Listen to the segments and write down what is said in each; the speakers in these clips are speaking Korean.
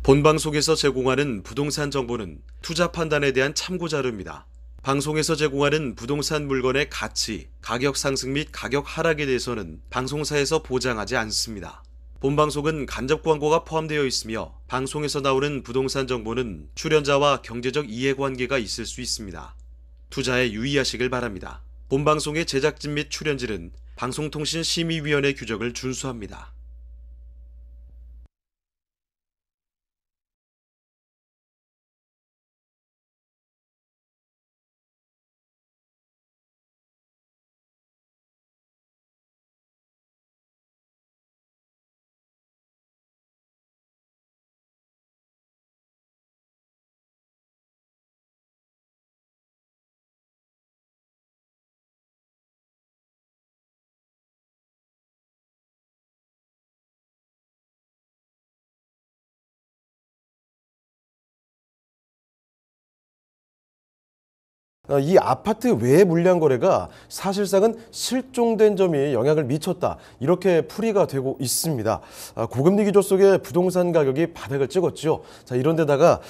본방송에서 제공하는 부동산 정보는 투자 판단에 대한 참고 자료입니다. 방송에서 제공하는 부동산 물건의 가치, 가격 상승 및 가격 하락에 대해서는 방송사에서 보장하지 않습니다. 본방송은 간접 광고가 포함되어 있으며 방송에서 나오는 부동산 정보는 출연자와 경제적 이해관계가 있을 수 있습니다. 투자에 유의하시길 바랍니다. 본방송의 제작진 및 출연진은 방송통신심의위원회 규정을 준수합니다. 이 아파트 외 물량 거래가 사실상은 실종된 점이 영향을 미쳤다. 이렇게 풀이가 되고 있습니다. 고금리 기조 속에 부동산 가격이 바닥을 찍었죠. 자, 이런 데다가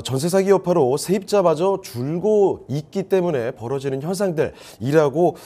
전세 사기 여파로 세입자마저 줄고 있기 때문에 벌어지는 현상들이라고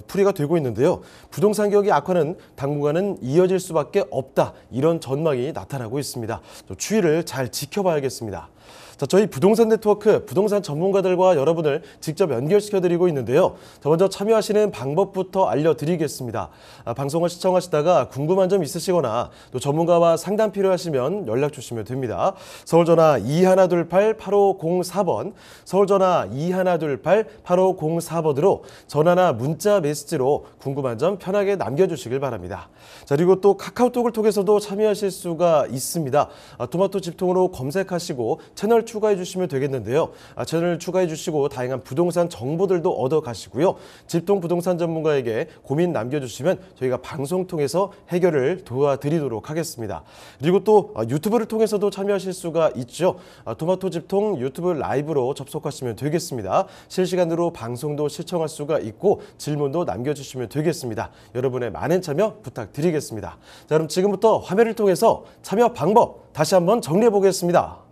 풀이가 되고 있는데요. 부동산 가격이 악화는 당분간은 이어질 수밖에 없다. 이런 전망이 나타나고 있습니다. 추이를 잘 지켜봐야겠습니다. 자, 저희 부동산 네트워크 부동산 전문가들과 여러분을 직접 연결시켜드리고 있는데요. 자, 먼저 참여하시는 방법부터 알려드리겠습니다. 방송을 시청하시다가 궁금한 점 있으시거나 또 전문가와 상담 필요하시면 연락 주시면 됩니다. 서울전화 2128-8504번, 서울전화 2128-8504번으로 전화나 문자 메시지로 궁금한 점 편하게 남겨주시길 바랍니다. 자, 그리고 또 카카오톡을 통해서도 참여하실 수가 있습니다. 토마토 집통으로 검색하시고 채널 추가해 주시면 되겠는데요. 채널 추가해 주시고 다양한 부동산 정보들도 얻어 가시고요. 집통 부동산 전문가에게 고민 남겨주시면 저희가 방송 통해서 해결을 도와드리도록 하겠습니다. 그리고 또 유튜브를 통해서도 참여하실 수가 있죠. 토마토 집통 유튜브 라이브로 접속하시면 되겠습니다. 실시간으로 방송도 시청할 수가 있고 질문도 남겨주시면 되겠습니다. 여러분의 많은 참여 부탁드리겠습니다. 자, 그럼 지금부터 화면을 통해서 참여 방법 다시 한번 정리해 보겠습니다.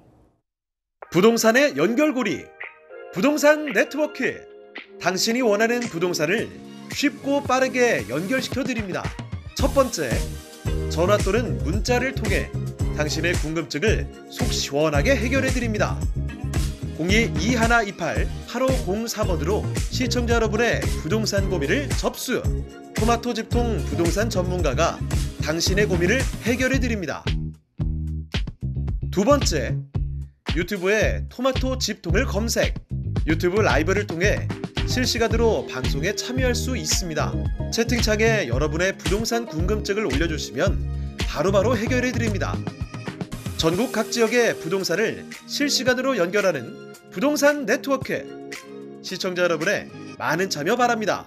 부동산의 연결고리, 부동산 네트워크. 당신이 원하는 부동산을 쉽고 빠르게 연결시켜 드립니다. 첫 번째, 전화 또는 문자를 통해 당신의 궁금증을 속 시원하게 해결해 드립니다. 02-2128-8504번으로 시청자 여러분의 부동산 고민을 접수. 토마토 집통 부동산 전문가가 당신의 고민을 해결해 드립니다. 두 번째, 유튜브에 토마토 집통을 검색. 유튜브 라이브를 통해 실시간으로 방송에 참여할 수 있습니다. 채팅창에 여러분의 부동산 궁금증을 올려주시면 바로바로 해결해 드립니다. 전국 각 지역의 부동산을 실시간으로 연결하는 부동산 네트워크. 시청자 여러분의 많은 참여 바랍니다.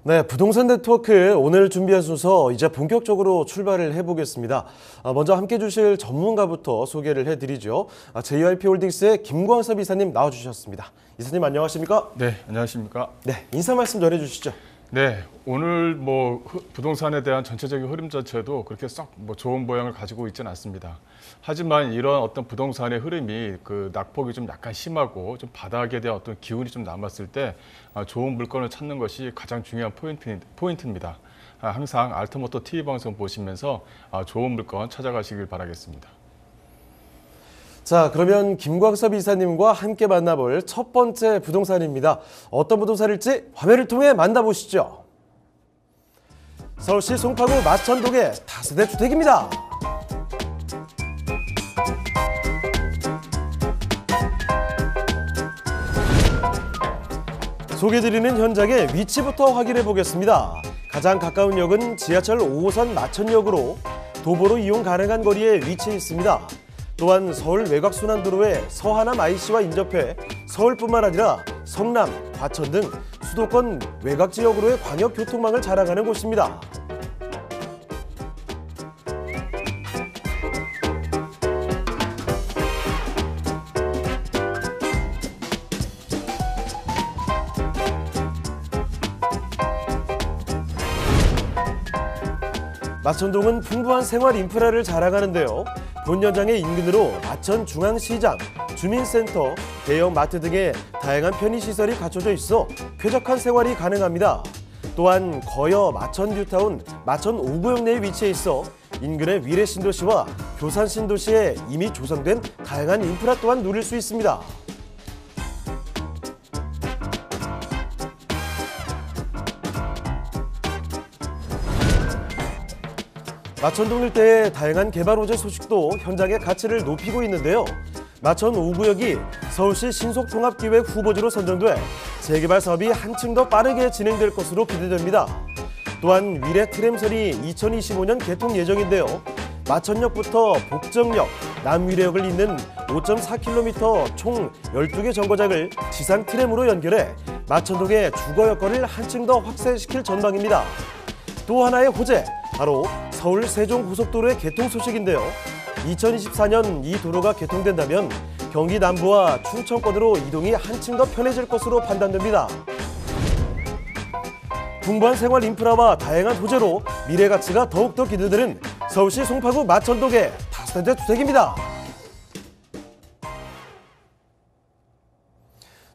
네, 부동산 네트워크 오늘 준비한 순서 이제 본격적으로 출발을 해보겠습니다. 먼저 함께 해주실 전문가부터 소개를 해드리죠. JYP홀딩스의 김광섭 이사님 나와주셨습니다. 이사님 안녕하십니까? 네, 안녕하십니까? 네, 인사 말씀 전해주시죠. 네, 오늘 부동산에 대한 전체적인 흐름 자체도 그렇게 썩 좋은 모양을 가지고 있지는 않습니다. 하지만 이런 어떤 부동산의 흐름이 낙폭이 좀 약간 심하고 좀 바닥에 대한 어떤 기운이 좀 남았을 때 좋은 물건을 찾는 것이 가장 중요한 포인트입니다. 항상 알토모토 TV 방송 보시면서 좋은 물건 찾아가시길 바라겠습니다. 자, 그러면 김광섭 이사님과 함께 만나볼 첫 번째 부동산입니다. 어떤 부동산일지 화면을 통해 만나보시죠. 서울시 송파구 마천동의 다세대 주택입니다. 소개드리는 현장의 위치부터 확인해 보겠습니다. 가장 가까운 역은 지하철 5호선 마천역으로 도보로 이용 가능한 거리에 위치해 있습니다. 또한 서울 외곽순환도로에 서하남 IC와 인접해 서울뿐만 아니라 성남, 과천 등 수도권 외곽지역으로의 광역교통망을 자랑하는 곳입니다. 마천동은 풍부한 생활 인프라를 자랑하는데요. 본 연장의 인근으로 마천 중앙시장, 주민센터, 대형 마트 등의 다양한 편의시설이 갖춰져 있어 쾌적한 생활이 가능합니다. 또한 거여 마천 뉴타운, 마천 5구역 내에 위치해 있어 인근의 위례 신도시와 교산 신도시에 이미 조성된 다양한 인프라 또한 누릴 수 있습니다. 마천동 일대의 다양한 개발 호재 소식도 현장의 가치를 높이고 있는데요. 마천 5구역이 서울시 신속통합기획 후보지로 선정돼 재개발 사업이 한층 더 빠르게 진행될 것으로 기대됩니다. 또한 위례 트램선이 2025년 개통 예정인데요. 마천역부터 복정역, 남위례역을 잇는 5.4km 총 12개 정거장을 지상 트램으로 연결해 마천동의 주거 여건을 한층 더 확대시킬 전망입니다. 또 하나의 호재, 바로 서울 세종고속도로의 개통 소식인데요. 2024년 이 도로가 개통된다면 경기 남부와 충청권으로 이동이 한층 더 편해질 것으로 판단됩니다. 풍부한 생활 인프라와 다양한 호재로 미래 가치가 더욱더 기대되는 서울시 송파구 마천동의 다세대 주택입니다.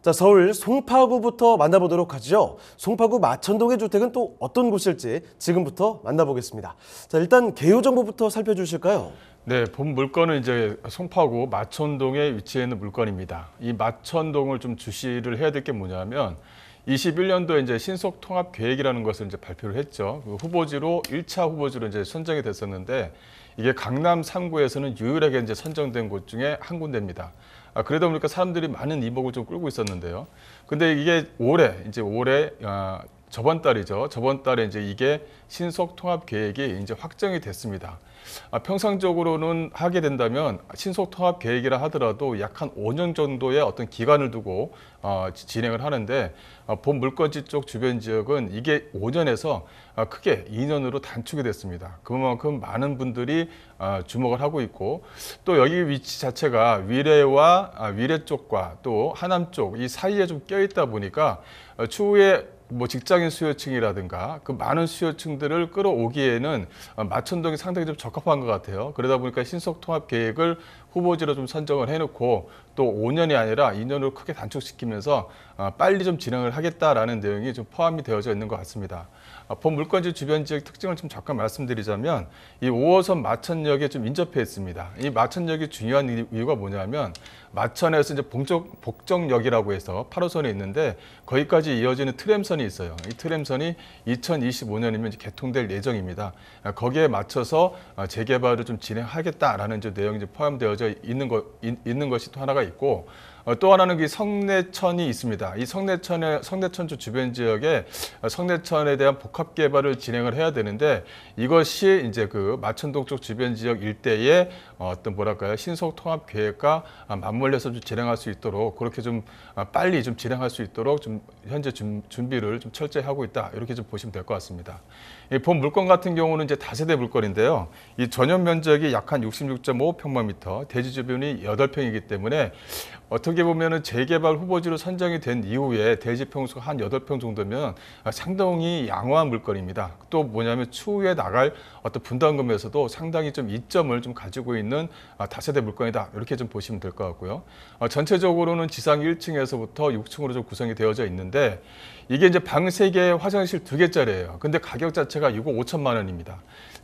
자, 서울 송파구부터 만나보도록 하죠. 송파구 마천동의 주택은 또 어떤 곳일지 지금부터 만나보겠습니다. 자, 일단 개요 정보부터 살펴주실까요? 네, 본 물건은 이제 송파구 마천동에 위치해 있는 물건입니다. 이 마천동을 좀 주시를 해야 될 게 뭐냐면 21년도에 이제 신속 통합 계획이라는 것을 이제 발표를 했죠. 그 후보지로 1차 후보지로 이제 선정이 됐었는데 이게 강남 3구에서는 유일하게 이제 선정된 곳 중에 한 군데입니다. 그러다 보니까 사람들이 많은 이목을 좀 끌고 있었는데요. 근데 이게 올해 저번 달이죠. 저번 달에 이제 이게 신속 통합 계획이 이제 확정이 됐습니다. 평상적으로는 하게 된다면 신속 통합 계획이라 하더라도 약 한 5년 정도의 어떤 기간을 두고 진행을 하는데 본 물건지 쪽 주변 지역은 이게 5년에서 크게 2년으로 단축이 됐습니다. 그만큼 많은 분들이 주목을 하고 있고 또 여기 위치 자체가 위례 쪽과 또 하남 쪽 이 사이에 좀 껴 있다 보니까 추후에 뭐 직장인 수요층이라든가 그 많은 수요층들을 끌어오기에는 마천동이 상당히 좀 적합한 것 같아요. 그러다 보니까 신속 통합 계획을 후보지로 좀 선정을 해놓고 또 5년이 아니라 2년으로 크게 단축시키면서 빨리 좀 진행을 하겠다라는 내용이 좀 포함이 되어져 있는 것 같습니다. 본 물건지 주변 지역 특징을 좀 잠깐 말씀드리자면 이 5호선 마천역에 좀 인접해 있습니다. 이 마천역이 중요한 이유가 뭐냐면 마천에서 이제 복정역이라고 해서 8호선이 있는데 거기까지 이어지는 트램선이 있어요. 이 트램선이 2025년이면 이제 개통될 예정입니다. 거기에 맞춰서 재개발을 좀 진행하겠다라는 이제 내용이 이제 포함되어져 있는 것이 또 하나가 있고 또 하나는 이 성내천이 있습니다. 이 성내천 주변 지역에 성내천에 대한 복합 개발을 진행을 해야 되는데 이것이 이제 그 마천동 쪽 주변 지역 일대에 어떤 신속 통합 계획과 맞물려서 좀 진행할 수 있도록 그렇게 좀 빨리 좀 진행할 수 있도록 좀 현재 준비를 좀 철저히 하고 있다 이렇게 좀 보시면 될 것 같습니다. 이 본 물건 같은 경우는 이제 다세대 물건인데요. 이 전용 면적이 약 한 66.5평방미터, 대지 주변이 8평이기 때문에 어떻게 보면은 재개발 후보지로 선정이 된 이후에 대지 평수가 한 8평 정도면 상당히 양호한 물건입니다. 또 뭐냐면 추후에 나갈 어떤 분담금에서도 상당히 좀 이점을 좀 가지고 있는 다세대 물건이다. 이렇게 좀 보시면 될 것 같고요. 전체적으로는 지상 1층에서부터 6층으로 좀 구성이 되어져 있는데 이게 이제 방 3개, 화장실 2개짜리예요. 근데 가격 자체가 6억 5천만 원입니다.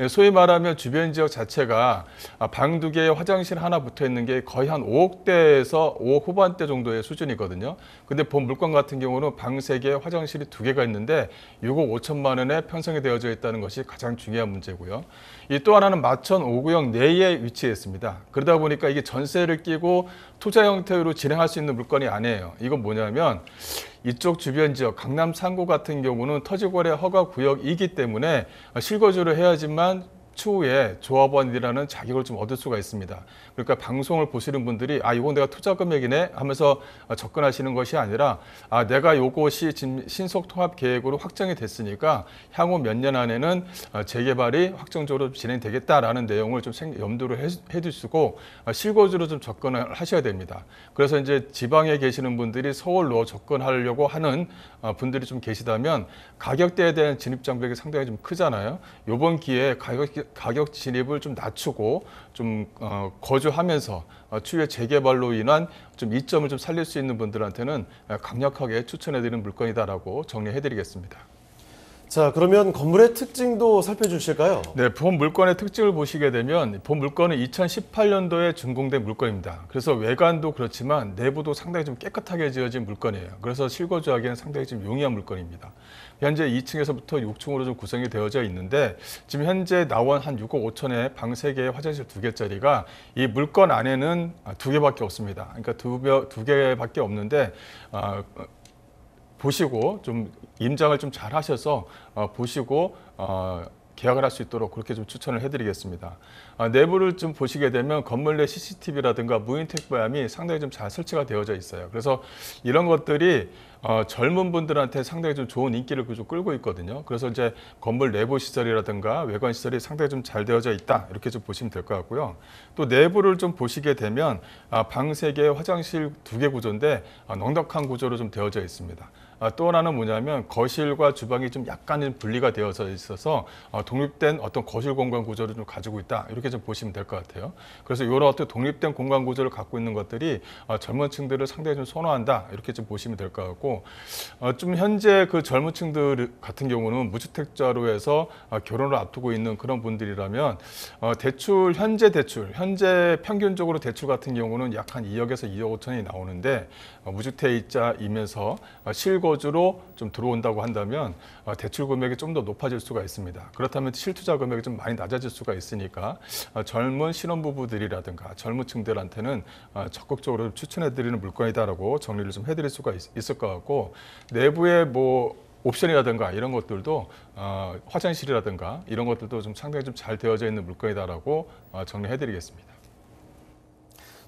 소위 말하면 주변 지역 자체가 방 2개에 화장실 하나 붙어 있는 게 거의 한 5억대에서 5억 후반대 정도의 수준이거든요. 근데 본 물건 같은 경우는 방 3개, 화장실이 2개가 있는데 6억 5천만 원에 편성이 되어져 있다는 것이 가장 중요한 문제고요. 이 또 하나는 마천 5구역 내에 위치해 있습니다. 그러다 보니까 이게 전세를 끼고 투자 형태로 진행할 수 있는 물건이 아니에요. 이건 뭐냐면 이쪽 주변 지역 강남 3구 같은 경우는 토지거래 허가 구역이기 때문에 실거주를 해야지만 추후에 조합원이라는 자격을 좀 얻을 수가 있습니다. 그러니까 방송을 보시는 분들이 이건 내가 투자 금액이네 하면서 접근하시는 것이 아니라 내가 요것이 지금 신속 통합 계획으로 확정이 됐으니까 향후 몇 년 안에는 재개발이 확정적으로 진행되겠다라는 내용을 좀 염두를 해두시고 실거주로 좀 접근을 하셔야 됩니다. 그래서 이제 지방에 계시는 분들이 서울로 접근하려고 하는 분들이 좀 계시다면 가격대에 대한 진입 장벽이 상당히 좀 크잖아요. 이번 기회에 가격 진입을 좀 낮추고 좀 거주하면서 추후에 재개발로 인한 좀 이점을 좀 살릴 수 있는 분들한테는 강력하게 추천해드리는 물건이다라고 정리해드리겠습니다. 자, 그러면 건물의 특징도 살펴주실까요? 네, 본 물건의 특징을 보시게 되면 본 물건은 2018년도에 준공된 물건입니다. 그래서 외관도 그렇지만 내부도 상당히 좀 깨끗하게 지어진 물건이에요. 그래서 실거주하기에는 상당히 좀 용이한 물건입니다. 현재 2층에서부터 6층으로 좀 구성이 되어져 있는데 지금 현재 나온 한 6억 5천에 방 3개, 화장실 2개짜리가 이 물건 안에는 2개밖에 없습니다. 그러니까 2개밖에 없는데 보시고 좀 임장을 좀 잘 하셔서 보시고 계약을 할 수 있도록 그렇게 좀 추천을 해드리겠습니다. 내부를 좀 보시게 되면 건물 내 CCTV라든가 무인 택배함이 상당히 좀 잘 설치가 되어져 있어요. 그래서 이런 것들이 젊은 분들한테 상당히 좀 좋은 인기를 좀 끌고 있거든요. 그래서 이제 건물 내부 시설이라든가 외관 시설이 상당히 좀 잘 되어져 있다 이렇게 좀 보시면 될 것 같고요. 또 내부를 좀 보시게 되면 방 3개, 화장실 2개 구조인데 넉넉한 구조로 좀 되어져 있습니다. 또 하나는 뭐냐면 거실과 주방이 좀 약간은 분리가 되어져 있어서 독립된 어떤 거실 공간 구조를 좀 가지고 있다 이렇게 좀 보시면 될 것 같아요. 그래서 이런 어떤 독립된 공간 구조를 갖고 있는 것들이 젊은 층들을 상당히 좀 선호한다 이렇게 좀 보시면 될 것 같고 좀 현재 그 젊은 층들 같은 경우는 무주택자로 해서 결혼을 앞두고 있는 그런 분들이라면 현재 평균적으로 대출 같은 경우는 약 한 2억에서 2억 5천이 나오는데 무주택자이면서 실거주로 좀 들어온다고 한다면 대출 금액이 좀 더 높아질 수가 있습니다. 그렇다면 실투자 금액이 좀 많이 낮아질 수가 있으니까 젊은 신혼부부들이라든가 젊은 층들한테는 적극적으로 추천해드리는 물건이다라고 정리를 좀 해드릴 수가 있을 것 같고 내부에 뭐 옵션이라든가 이런 것들도 화장실이라든가 이런 것들도 좀 상당히 좀 잘 되어져 있는 물건이다라고 정리해드리겠습니다.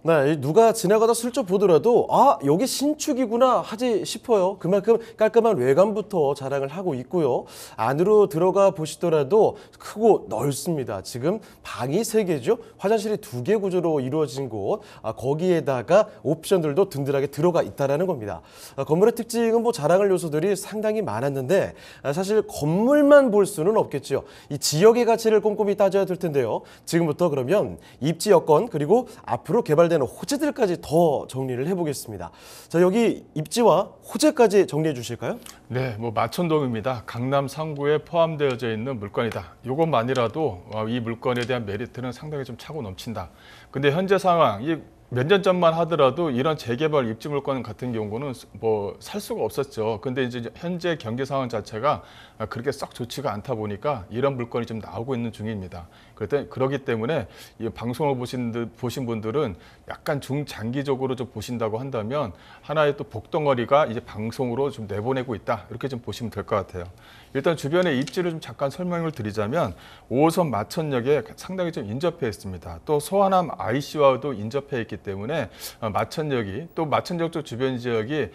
네, 누가 지나가다 슬쩍 보더라도 여기 신축이구나 하지 싶어요. 그만큼 깔끔한 외관부터 자랑을 하고 있고요. 안으로 들어가 보시더라도 크고 넓습니다. 지금 방이 3개죠. 화장실이 2개 구조로 이루어진 곳. 거기에다가 옵션들도 든든하게 들어가 있다는 겁니다. 건물의 특징은 뭐 자랑할 요소들이 상당히 많았는데 사실 건물만 볼 수는 없겠죠. 이 지역의 가치를 꼼꼼히 따져야 될 텐데요. 지금부터 그러면 입지 여건 그리고 앞으로 개발되는 호재들까지 더 정리를 해보겠습니다. 자, 여기 입지와 호재까지 정리해 주실까요? 네, 뭐 마천동입니다. 강남 상구에 포함되어져 있는 물건이다. 이것만이라도 이 물건에 대한 메리트는 상당히 좀 차고 넘친다. 근데 현재 상황, 몇 년 전만 하더라도 이런 재개발 입지 물건 같은 경우는 뭐 살 수가 없었죠. 근데 이제 현재 경기 상황 자체가 그렇게 썩 좋지가 않다 보니까 이런 물건이 좀 나오고 있는 중입니다. 그렇기 때문에 이 방송을 보신 분들은 약간 중장기적으로 좀 보신다고 한다면 하나의 또 복덩어리가 이제 방송으로 좀 내보내고 있다. 이렇게 좀 보시면 될 것 같아요. 일단 주변의 입지를 좀 잠깐 설명을 드리자면 5호선 마천역에 상당히 좀 인접해 있습니다. 또 소하남 IC와도 인접해 있기 때문에 마천역이 또 마천역 쪽 주변 지역이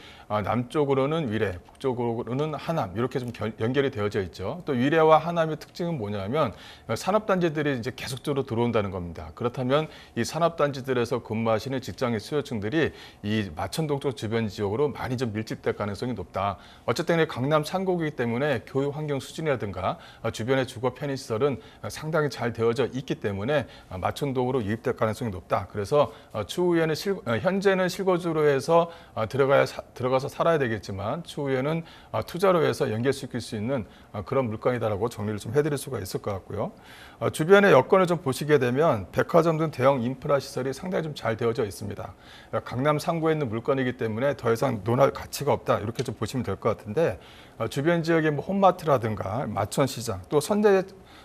남쪽으로는 위례, 북쪽으로는 하남 이렇게 좀 연결이 되어져 있죠. 또 위례와 하남의 특징은 뭐냐면 산업단지들이 이제 계속적으로 들어온다는 겁니다. 그렇다면 이 산업단지들에서 근무하시는 직장인 수요층들이 이 마천동 쪽 주변 지역으로 많이 좀 밀집될 가능성이 높다. 어쨌든 강남 상고이기 때문에 교육 환경 수준이라든가 주변의 주거 편의시설은 상당히 잘 되어져 있기 때문에 마천동으로 유입될 가능성이 높다. 그래서 추후에는 현재는 실거주로 해서 들어가서 살아야 되겠지만 추후에는 투자로 해서 연계시킬 수 있는 그런 물건이다라고 정리를 좀 해드릴 수가 있을 것 같고요. 주변의 여건을 좀 보시게 되면 백화점 등 대형 인프라 시설이 상당히 좀 잘 되어져 있습니다. 강남 상구에 있는 물건이기 때문에 더 이상 논할 가치가 없다 이렇게 좀 보시면 될 것 같은데 주변 지역의 뭐 홈마트라든가 마천시장 또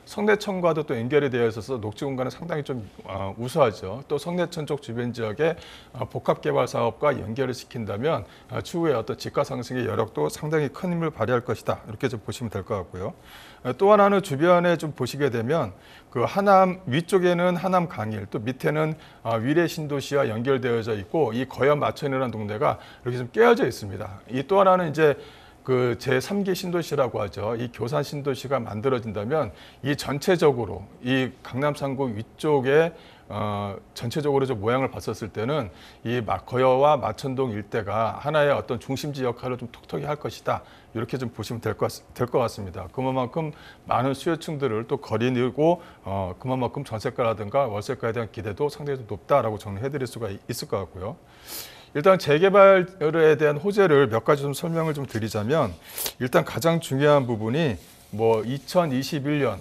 성내천과도 또 연결이 되어 있어서 녹지 공간은 상당히 좀 우수하죠. 또 성내천 쪽 주변 지역에 복합 개발 사업과 연결을 시킨다면 추후에 어떤 집가 상승의 여력도 상당히 큰 힘을 발휘할 것이다. 이렇게 좀 보시면 될 것 같고요. 또 하나는 주변에 좀 보시게 되면 그 하남 위쪽에는 하남 강일, 또 밑에는 위례 신도시와 연결되어져 있고 이 거연 마천이라는 동네가 이렇게 좀 깨어져 있습니다. 이 또 하나는 이제 그 제3기 신도시라고 하죠. 이 교산 신도시가 만들어진다면 이 전체적으로 이 강남 3구 위쪽에 전체적으로 좀 모양을 봤었을 때는 이 거여와 마천동 일대가 하나의 어떤 중심지 역할을 좀 톡톡히 할 것이다. 이렇게 좀 보시면 될 것 같습니다. 그만큼 많은 수요층들을 또 거리고 그만큼 전세가라든가 월세가에 대한 기대도 상당히 좀 높다라고 정리해드릴 수가 있을 것 같고요. 일단 재개발에 대한 호재를 몇 가지 좀 설명을 좀 드리자면 일단 가장 중요한 부분이 뭐 2021년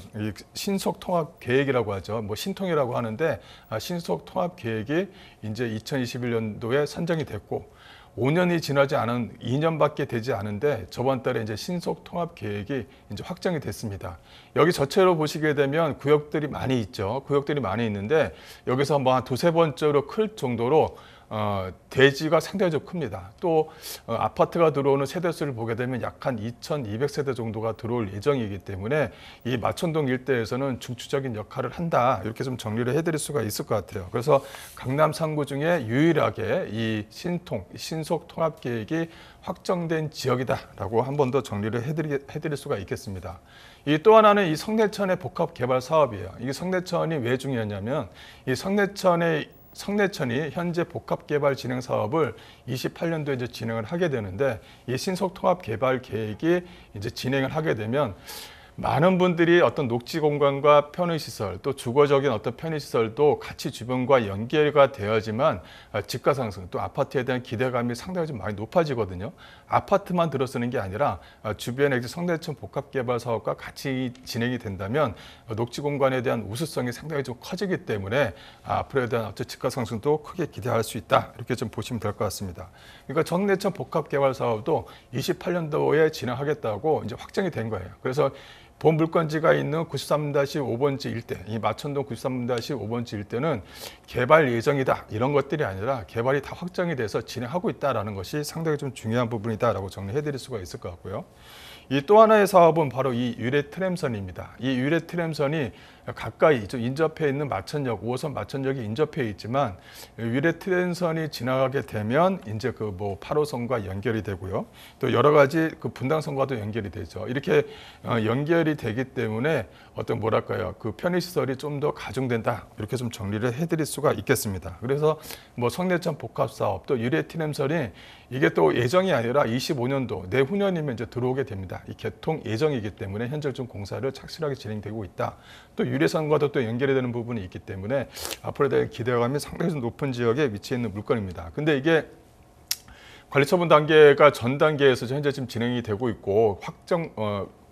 신속 통합 계획이라고 하죠. 뭐 신통이라고 하는데 신속 통합 계획이 이제 2021년도에 선정이 됐고 5년이 지나지 않은 2년밖에 되지 않은데 저번 달에 이제 신속 통합 계획이 이제 확정이 됐습니다. 여기 전체로 보시게 되면 구역들이 많이 있죠. 구역들이 많이 있는데 여기서 뭐 한 두세 번째로 클 정도로 대지가 상당히 좀 큽니다. 또 아파트가 들어오는 세대수를 보게 되면 약 한 2,200세대 정도가 들어올 예정이기 때문에 이 마천동 일대에서는 중추적인 역할을 한다. 이렇게 좀 정리를 해드릴 수가 있을 것 같아요. 그래서 강남 3구 중에 유일하게 이 신속 통합 계획이 확정된 지역이다라고 한 번 더 정리를 해드릴 수가 있겠습니다. 이 또 하나는 이 성내천의 복합 개발 사업이에요. 이게 성내천이 왜 중요하냐면 이 성내천이 현재 복합개발 진행 사업을 28년도에 이제 진행을 하게 되는데 이 신속 통합 개발 계획이 이제 진행을 하게 되면 많은 분들이 어떤 녹지 공간과 편의시설 또 주거적인 어떤 편의시설도 같이 주변과 연계가 되어야지만 집가 상승 또 아파트에 대한 기대감이 상당히 좀 많이 높아지거든요. 아파트만 들어서는 게 아니라 주변에 성내천 복합개발 사업과 같이 진행이 된다면 녹지 공간에 대한 우수성이 상당히 좀 커지기 때문에 앞으로에 대한 어떤 집가 상승도 크게 기대할 수 있다. 이렇게 좀 보시면 될 것 같습니다. 그러니까 성내천 복합개발 사업도 28년도에 진행하겠다고 이제 확정이 된 거예요. 그래서 본 물건지가 있는 93-5번지 일대, 이 마천동 93-5번지 일대는 개발 예정이다. 이런 것들이 아니라 개발이 다 확정이 돼서 진행하고 있다는 것이 상당히 좀 중요한 부분이다라고 정리해드릴 수가 있을 것 같고요. 이 또 하나의 사업은 바로 이 유례 트램선입니다. 이 유례 트램선이 가까이 좀 인접해 있는 마천역, 5호선 마천역이 인접해 있지만 유례 트램선이 지나가게 되면 이제 그 뭐 8호선과 연결이 되고요. 또 여러 가지 그 분당선과도 연결이 되죠. 이렇게 연결이 되기 때문에 어떤 뭐랄까요, 그 편의시설이 좀 더 가중된다. 이렇게 좀 정리를 해드릴 수가 있겠습니다. 그래서 뭐 성내천 복합사업 또 유례 트램선이 이게 또 예정이 아니라 25년도 내후년이면 이제 들어오게 됩니다. 이 개통 예정이기 때문에 현재 좀 공사를 착실하게 진행되고 있다. 또 유례선과도 또 연결이 되는 부분이 있기 때문에 앞으로에 대한 기대감이 상당히 높은 지역에 위치해 있는 물건입니다. 근데 이게 관리처분 단계가 전 단계에서 현재 지금 진행이 되고 있고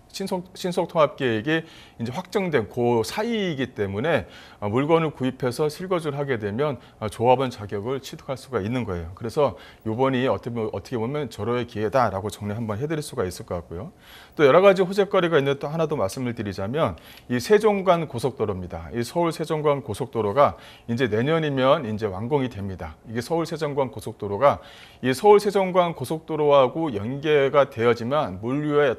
신속 통합 계획이 이제 확정된 그 사이이기 때문에 물건을 구입해서 실거주를 하게 되면 조합원 자격을 취득할 수가 있는 거예요. 그래서 이번이 어떻게 보면 절호의 기회다라고 정리 한번 해드릴 수가 있을 것 같고요. 또 여러 가지 호재거리가 있는데 또 하나 더 말씀을 드리자면 이 세종간 고속도로입니다. 이 서울 세종간 고속도로가 이제 내년이면 이제 완공이 됩니다. 이게 서울 세종간 고속도로가 이 서울 세종간 고속도로하고 연계가 되어지만 물류와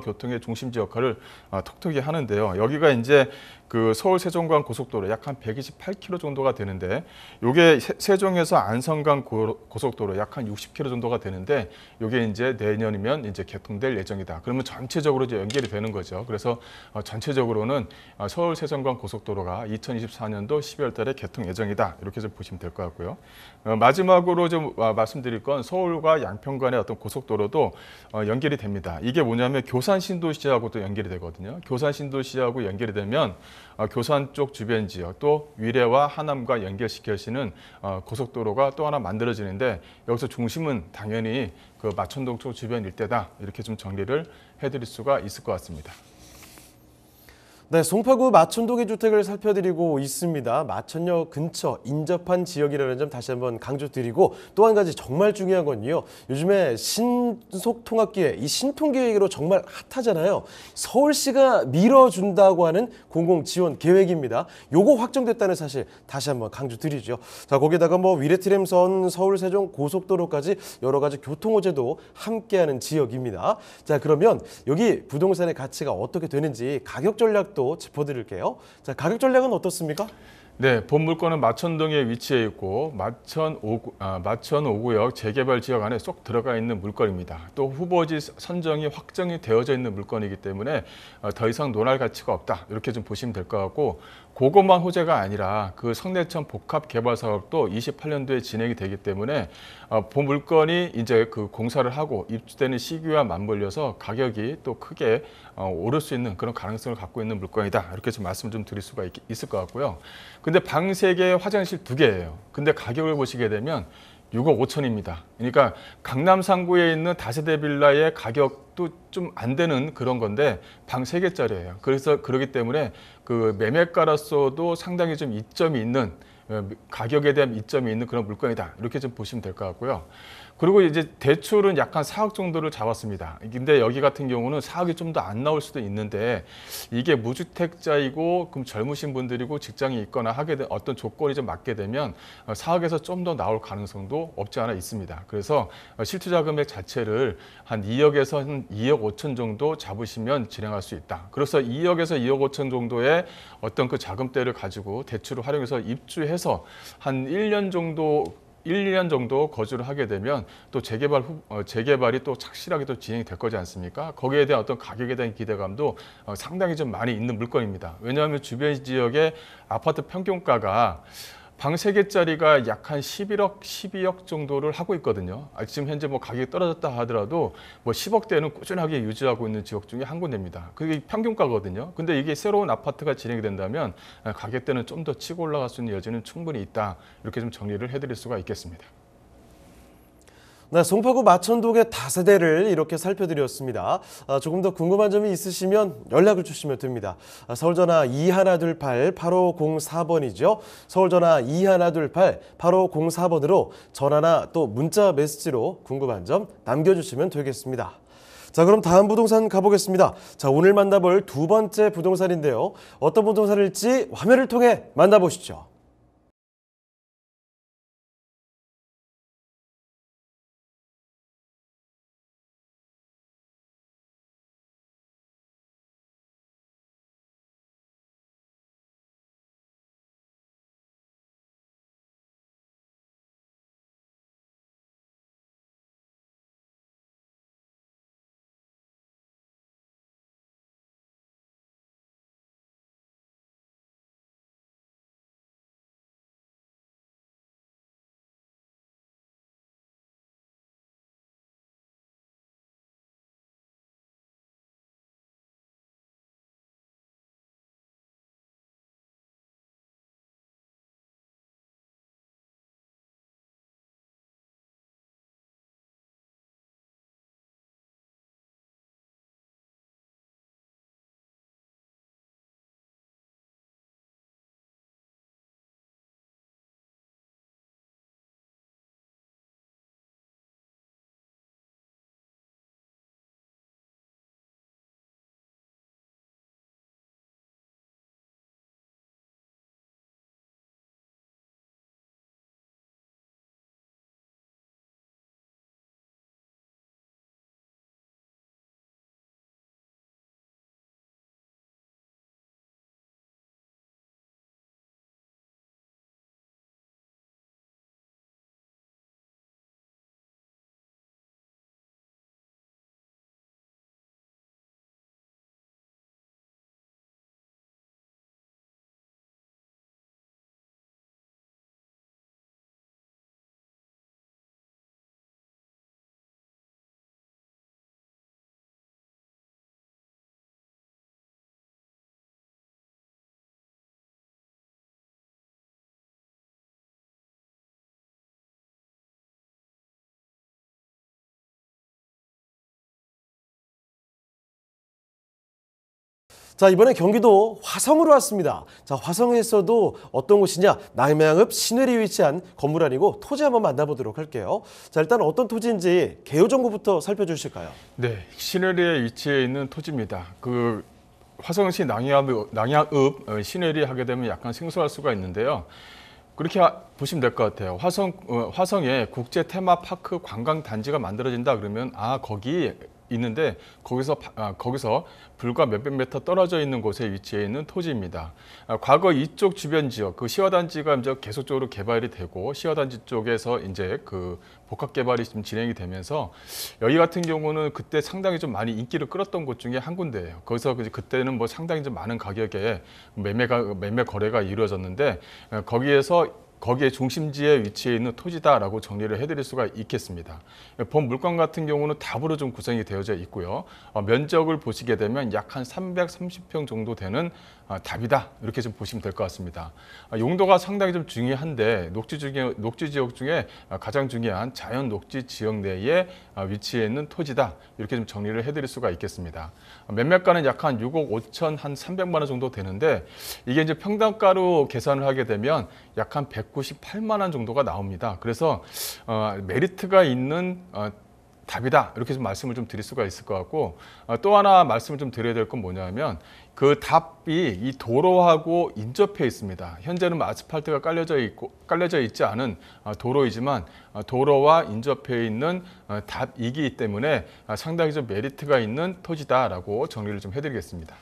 교통의 중심지 역할을 톡톡히 하는데요. 여기가 이제 그 서울 세종간 고속도로 약 한 128km 정도가 되는데 이게 세종에서 안성간 고속도로 약 한 60km 정도가 되는데 이게 이제 내년이면 이제 개통될 예정이다. 그러면 전체적으로 이제 연결이 되는 거죠. 그래서 전체적으로는 서울 세종간 고속도로가 2024년도 12월 달에 개통 예정이다. 이렇게 좀 보시면 될 것 같고요. 마지막으로 좀 말씀드릴 건 서울과 양평 간의 어떤 고속도로도 연결이 됩니다. 이게 뭐냐면 교산 신도시하고도 연결이 되거든요. 교산 신도시하고 연결이 되면 교산 쪽 주변 지역 또 위례와 하남과 연결시켜지는 고속도로가 또 하나 만들어지는데 여기서 중심은 당연히 그 마천동 쪽 주변 일대다. 이렇게 좀 정리를 해드릴 수가 있을 것 같습니다. 네, 송파구 마천동의 주택을 살펴드리고 있습니다. 마천역 근처 인접한 지역이라는 점 다시 한번 강조드리고 또 한 가지 정말 중요한 건요. 요즘에 신속통합기획, 이 신통계획으로 정말 핫하잖아요. 서울시가 밀어준다고 하는 공공지원 계획입니다. 요거 확정됐다는 사실 다시 한번 강조드리죠. 자, 거기다가 뭐 위례트램선, 서울 세종 고속도로까지 여러 가지 교통호재도 함께하는 지역입니다. 자, 그러면 여기 부동산의 가치가 어떻게 되는지 가격 전략 또 짚어드릴게요. 자, 가격 전략은 어떻습니까? 네, 본 물건은 마천동에 위치해 있고 마천 5구역 재개발 지역 안에 쏙 들어가 있는 물건입니다. 또 후보지 선정이 확정이 되어져 있는 물건이기 때문에 더 이상 논할 가치가 없다. 이렇게 좀 보시면 될 것 같고 그것만 호재가 아니라 그 성내천 복합 개발 사업도 28년도에 진행이 되기 때문에 본 물건이 이제 그 공사를 하고 입주되는 시기와 맞물려서 가격이 또 크게 오를 수 있는 그런 가능성을 갖고 있는 물건이다. 이렇게 좀 말씀 좀 드릴 수가 있을 것 같고요. 근데 방 3개, 화장실 2개예요. 근데 가격을 보시게 되면 6억 5천입니다. 그러니까 강남 상구에 있는 다세대 빌라의 가격도 좀 안 되는 그런 건데 방 3개짜리예요. 그래서 그렇기 때문에 그 매매가로서도 상당히 좀 이점이 있는 가격에 대한 이점이 있는 그런 물건이다. 이렇게 좀 보시면 될 것 같고요. 그리고 이제 대출은 약 한 4억 정도를 잡았습니다. 근데 여기 같은 경우는 4억이 좀 더 안 나올 수도 있는데 이게 무주택자이고 그럼 젊으신 분들이고 직장이 있거나 하게 된 어떤 조건이 좀 맞게 되면 4억에서 좀 더 나올 가능성도 없지 않아 있습니다. 그래서 실투자 금액 자체를 한 2억에서 한 2억 5천 정도 잡으시면 진행할 수 있다. 그래서 2억에서 2억 5천 정도의 어떤 그 자금대를 가지고 대출을 활용해서 입주해서 한 1년 정도 거주를 하게 되면 또 재개발이 또 착실하게 또 진행이 될 거지 않습니까? 거기에 대한 어떤 가격에 대한 기대감도 상당히 좀 많이 있는 물건입니다. 왜냐하면 주변 지역의 아파트 평균가가 방 3개짜리가 약 한 11억, 12억 정도를 하고 있거든요. 지금 현재 뭐 가격이 떨어졌다 하더라도 뭐 10억대는 꾸준하게 유지하고 있는 지역 중에 한 군데입니다. 그게 평균가거든요. 근데 이게 새로운 아파트가 진행이 된다면 가격대는 좀 더 치고 올라갈 수 있는 여지는 충분히 있다. 이렇게 좀 정리를 해드릴 수가 있겠습니다. 네, 송파구 마천동의 다세대를 이렇게 살펴드렸습니다. 조금 더 궁금한 점이 있으시면 연락을 주시면 됩니다. 서울전화 2128-8504번이죠. 서울전화 2128-8504번으로 전화나 또 문자 메시지로 궁금한 점 남겨주시면 되겠습니다. 자, 그럼 다음 부동산 가보겠습니다. 자, 오늘 만나볼 두 번째 부동산인데요. 어떤 부동산일지 화면을 통해 만나보시죠. 자, 이번에 경기도 화성으로 왔습니다. 자, 화성에서도 어떤 곳이냐? 남양읍 신회리에 위치한 건물 아니고 토지 한번 만나보도록 할게요. 자, 일단 어떤 토지인지 개요 정보부터 살펴주실까요? 네, 신회리에 위치해 있는 토지입니다. 그 화성시 남양읍 신회리 하게 되면 약간 생소할 수가 있는데요. 그렇게 보시면 될 것 같아요. 화성에 국제 테마파크 관광 단지가 만들어진다 그러면 거기 있는데 거기서 불과 몇백 미터 떨어져 있는 곳에 위치해 있는 토지입니다. 과거 이쪽 주변 지역 그 시화단지가 이제 계속적으로 개발이 되고 시화단지 쪽에서 이제 그 복합 개발이 좀 진행이 되면서 여기 같은 경우는 그때 상당히 좀 많이 인기를 끌었던 곳 중에 한 군데예요. 거기서 그때는 뭐 상당히 좀 많은 가격에 매매 거래가 이루어졌는데 거기에 중심지에 위치해 있는 토지다라고 정리를 해드릴 수가 있겠습니다. 본 물건 같은 경우는 답으로 좀 구성이 되어져 있고요. 면적을 보시게 되면 약 한 330평 정도 되는 답이다 이렇게 좀 보시면 될 것 같습니다. 용도가 상당히 좀 중요한데 녹지 지역 중에 가장 중요한 자연 녹지 지역 내에 위치해 있는 토지다 이렇게 좀 정리를 해드릴 수가 있겠습니다. 매매가는 약 한 6억 5천 한 300만 원 정도 되는데 이게 이제 평당가로 계산을 하게 되면 약 한 198만 원 정도가 나옵니다. 그래서 메리트가 있는 답이다 이렇게 좀 말씀을 좀 드릴 수가 있을 것 같고 또 하나 말씀을 좀 드려야 될 건 뭐냐면 그 답이 이 도로하고 인접해 있습니다. 현재는 아스팔트가 깔려져 있지 않은 도로이지만 도로와 인접해 있는 답이기 때문에 상당히 좀 메리트가 있는 토지다라고 정리를 좀 해드리겠습니다.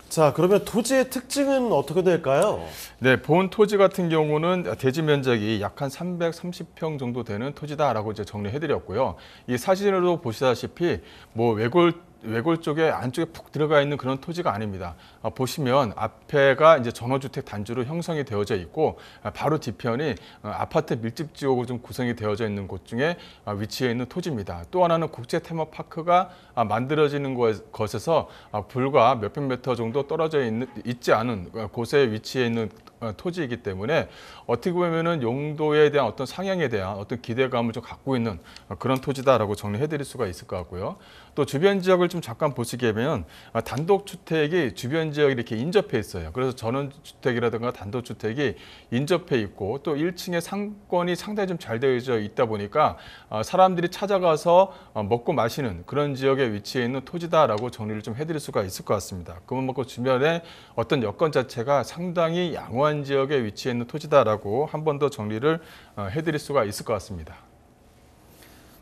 자, 그러면 토지의 특징은 어떻게 될까요? 네, 본 토지 같은 경우는 대지 면적이 약 한 330평 정도 되는 토지다라고 이제 정리해드렸고요. 이 사진으로 보시다시피 뭐 외골 쪽에 안쪽에 푹 들어가 있는 그런 토지가 아닙니다. 보시면 앞에가 이제 전원주택 단지로 형성이 되어져 있고 바로 뒤편이 아파트 밀집 지역으로 좀 구성이 되어져 있는 곳 중에 위치해 있는 토지입니다. 또 하나는 국제 테마파크가 만들어지는 것에서 불과 몇백 미터 정도 떨어져 있지 않은 곳에 위치해 있는 토지이기 때문에 어떻게 보면은 용도에 대한 어떤 상향에 대한 어떤 기대감을 좀 갖고 있는 그런 토지다라고 정리해드릴 수가 있을 것 같고요. 또 주변 지역을 좀 잠깐 보시게 되면 단독주택이 주변 지역에 이렇게 인접해 있어요. 그래서 전원주택이라든가 단독주택이 인접해 있고 또 1층에 상권이 상당히 좀 잘 되어져 있다 보니까 사람들이 찾아가서 먹고 마시는 그런 지역에 위치해 있는 토지다라고 정리를 좀 해드릴 수가 있을 것 같습니다. 그만큼 주변에 어떤 여건 자체가 상당히 양호한 지역에 위치해 있는 토지다라고 한 번 더 정리를 해드릴 수가 있을 것 같습니다.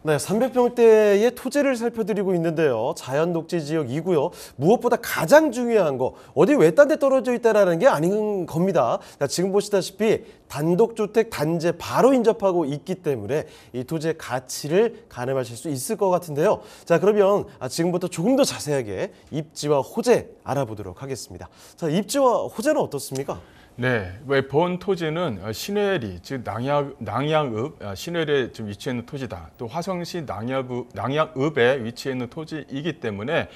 네, 300평대의 토지를 살펴드리고 있는데요. 자연 녹지 지역이고요. 무엇보다 가장 중요한 거 어디 외딴 데 떨어져 있다라는 게 아닌 겁니다. 자, 지금 보시다시피 단독주택 단지에 바로 인접하고 있기 때문에 이 토지의 가치를 가늠하실 수 있을 것 같은데요. 자, 그러면 지금부터 조금 더 자세하게 입지와 호재 알아보도록 하겠습니다. 자, 입지와 호재는 어떻습니까? 네, 본 토지는 신회리, 즉 남양읍 신회리에 좀 위치해 있는 토지다. 또 화성시 남양읍에 위치해 있는 토지이기 때문에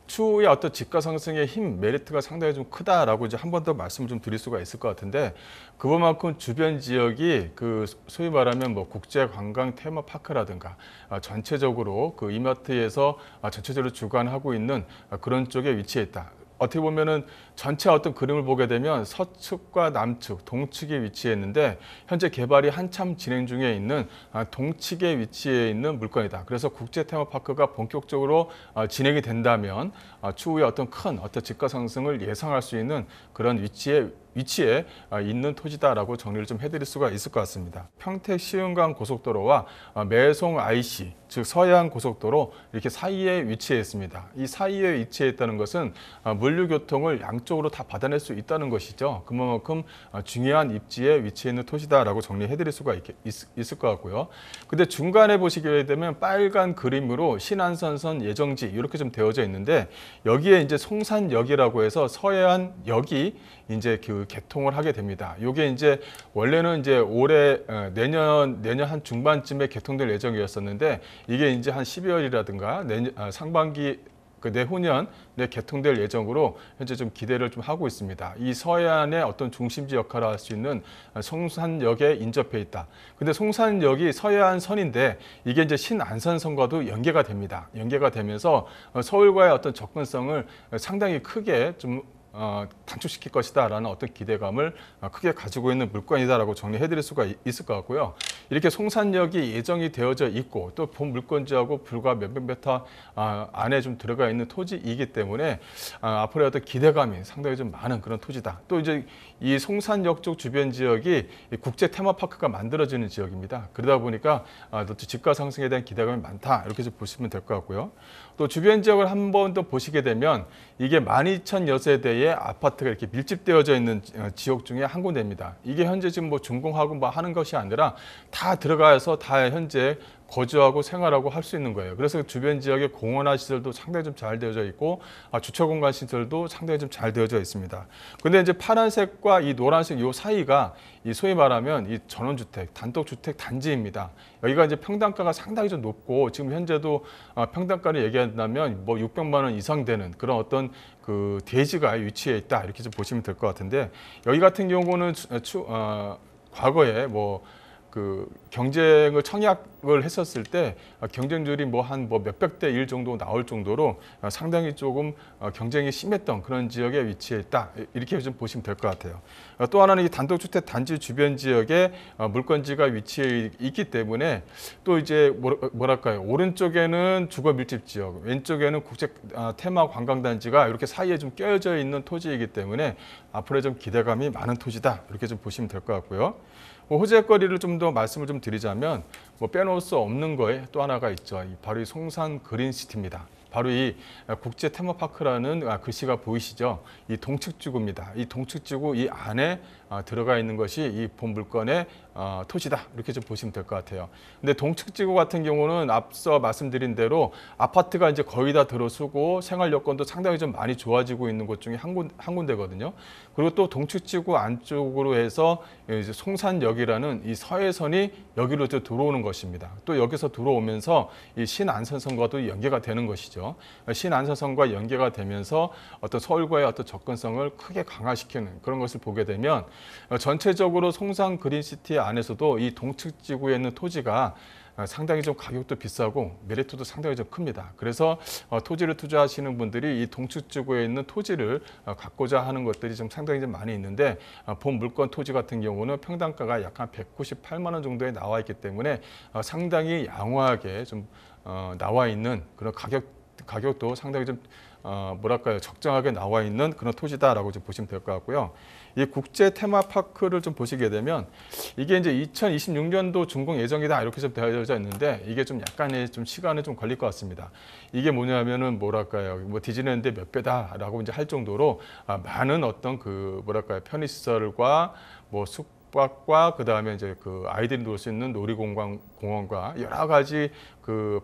추후에 어떤 집가 상승의 힘, 메리트가 상당히 좀 크다라고 이제 한 번 더 말씀을 좀 드릴 수가 있을 것 같은데 그것만큼 주변 지역이 그 소위 말하면 뭐 국제 관광 테마파크라든가 전체적으로 그 이마트에서 전체적으로 주관하고 있는 그런 쪽에 위치해 있다. 어떻게 보면은 전체 어떤 그림을 보게 되면 서측과 남측, 동측에 위치해 있는데 현재 개발이 한참 진행 중에 있는 동측에 위치해 있는 물건이다. 그래서 국제 테마파크가 본격적으로 진행이 된다면 추후에 어떤 큰 집가 상승을 예상할 수 있는 그런 위치에 있는 토지다라고 정리를 좀 해드릴 수가 있을 것 같습니다. 평택 시흥간 고속도로와 매송 IC, 즉 서해안 고속도로 이렇게 사이에 위치해 있습니다. 이 사이에 위치해 있다는 것은 물류 교통을 양쪽으로 다 받아낼 수 있다는 것이죠. 그만큼 중요한 입지에 위치해 있는 토지다라고 정리해드릴 수가 있을 것 같고요. 근데 중간에 보시게 되면 빨간 그림으로 신안선선 예정지 이렇게 좀 되어져 있는데 여기에 이제 송산역이라고 해서 서해안역이 이제 그 개통을 하게 됩니다. 이게 이제 원래는 이제 올해 내년 한 중반쯤에 개통될 예정이었었는데 이게 이제 한 12월이라든가 내년 상반기 그 내후년에 개통될 예정으로 현재 좀 기대를 좀 하고 있습니다. 이 서해안의 어떤 중심지 역할을 할 수 있는 송산역에 인접해 있다. 근데 송산역이 서해안 선인데 이게 이제 신안산선과도 연계가 됩니다. 연계가 되면서 서울과의 어떤 접근성을 상당히 크게 좀 단축시킬 것이다라는 어떤 기대감을 크게 가지고 있는 물건이다라고 정리해드릴 수가 있을 것 같고요. 이렇게 송산역이 예정이 되어져 있고 또 본 물건지하고 불과 몇백 미터 안에 좀 들어가 있는 토지이기 때문에 앞으로의 어떤 기대감이 상당히 좀 많은 그런 토지다. 또 이제 이 송산역 쪽 주변 지역이 국제 테마파크가 만들어지는 지역입니다. 그러다 보니까 또 집가 상승에 대한 기대감이 많다 이렇게 좀 보시면 될 것 같고요. 또 주변 지역을 한 번 더 보시게 되면 이게 12,000여 세대의 아파트가 이렇게 밀집되어져 있는 지역 중에 한 군데입니다. 이게 현재 지금 뭐 준공하고 뭐 하는 것이 아니라 다 들어가서 다 현재 거주하고 생활하고 할 수 있는 거예요. 그래서 주변 지역의 공원화 시설도 상당히 좀 잘 되어져 있고 주차 공간 시설도 상당히 좀 잘 되어져 있습니다. 근데 이제 파란색과 이 노란색 요 사이가 이 소위 말하면 이 전원주택, 단독주택 단지입니다. 여기가 이제 평당가가 상당히 좀 높고 지금 현재도 평당가를 얘기한다면 뭐 600만 원 이상 되는 그런 어떤 그 대지가 위치해 있다 이렇게 좀 보시면 될 것 같은데 여기 같은 경우는 과거에 뭐 그 경쟁을 청약을 했었을 때 경쟁률이 뭐 한 뭐 몇백 대 1 정도 나올 정도로 상당히 조금 경쟁이 심했던 그런 지역에 위치해 있다 이렇게 좀 보시면 될 것 같아요. 또 하나는 이 단독주택 단지 주변 지역에 물건지가 위치해 있기 때문에 또 이제 뭐랄까요 오른쪽에는 주거 밀집 지역, 왼쪽에는 국제 테마 관광단지가 이렇게 사이에 좀 껴져 있는 토지이기 때문에 앞으로 좀 기대감이 많은 토지다 이렇게 좀 보시면 될 것 같고요. 호재거리를 좀 더 말씀을 좀 드리자면 뭐 빼놓을 수 없는 거에 또 하나가 있죠. 바로 이 송산 그린시티입니다. 바로 이 국제 테마파크라는 글씨가 보이시죠? 이 동측지구입니다. 이 동측지구 이 안에 들어가 있는 것이 이 본 물건의 토지다 이렇게 좀 보시면 될 것 같아요. 근데 동측지구 같은 경우는 앞서 말씀드린 대로 아파트가 이제 거의 다 들어서고 생활 여건도 상당히 좀 많이 좋아지고 있는 곳 중에 한 군데거든요. 그리고 또 동측지구 안쪽으로 해서 이제 송산역이라는 이 서해선이 여기로 들어오는 것입니다. 또 여기서 들어오면서 이 신안산선과도 연계가 되는 것이죠. 신안산선과 연계가 되면서 어떤 서울과의 어떤 접근성을 크게 강화시키는 그런 것을 보게 되면 전체적으로 송산 그린시티 안에서도 이 동측지구에 있는 토지가 상당히 좀 가격도 비싸고 메리트도 상당히 좀 큽니다. 그래서 토지를 투자하시는 분들이 이 동측지구에 있는 토지를 갖고자 하는 것들이 좀 상당히 좀 많이 있는데 본 물건 토지 같은 경우는 평당가가 약 한 198만 원 정도에 나와 있기 때문에 상당히 양호하게 좀 나와 있는 그런 가격도 상당히 좀 뭐랄까요 적정하게 나와 있는 그런 토지다라고 좀 보시면 될 것 같고요. 이 국제 테마파크를 좀 보시게 되면 이게 이제 2026년도 준공 예정이다 이렇게 좀 되어져 있는데 이게 좀 약간의 좀 시간이 좀 걸릴 것 같습니다. 이게 뭐냐면은 뭐랄까요 뭐 디즈니랜드 몇 배다라고 이제 할 정도로 많은 어떤 그 뭐랄까요 편의시설과 뭐 숙박과 그 다음에 이제 그 아이들이 놀 수 있는 놀이공원과 여러 가지 그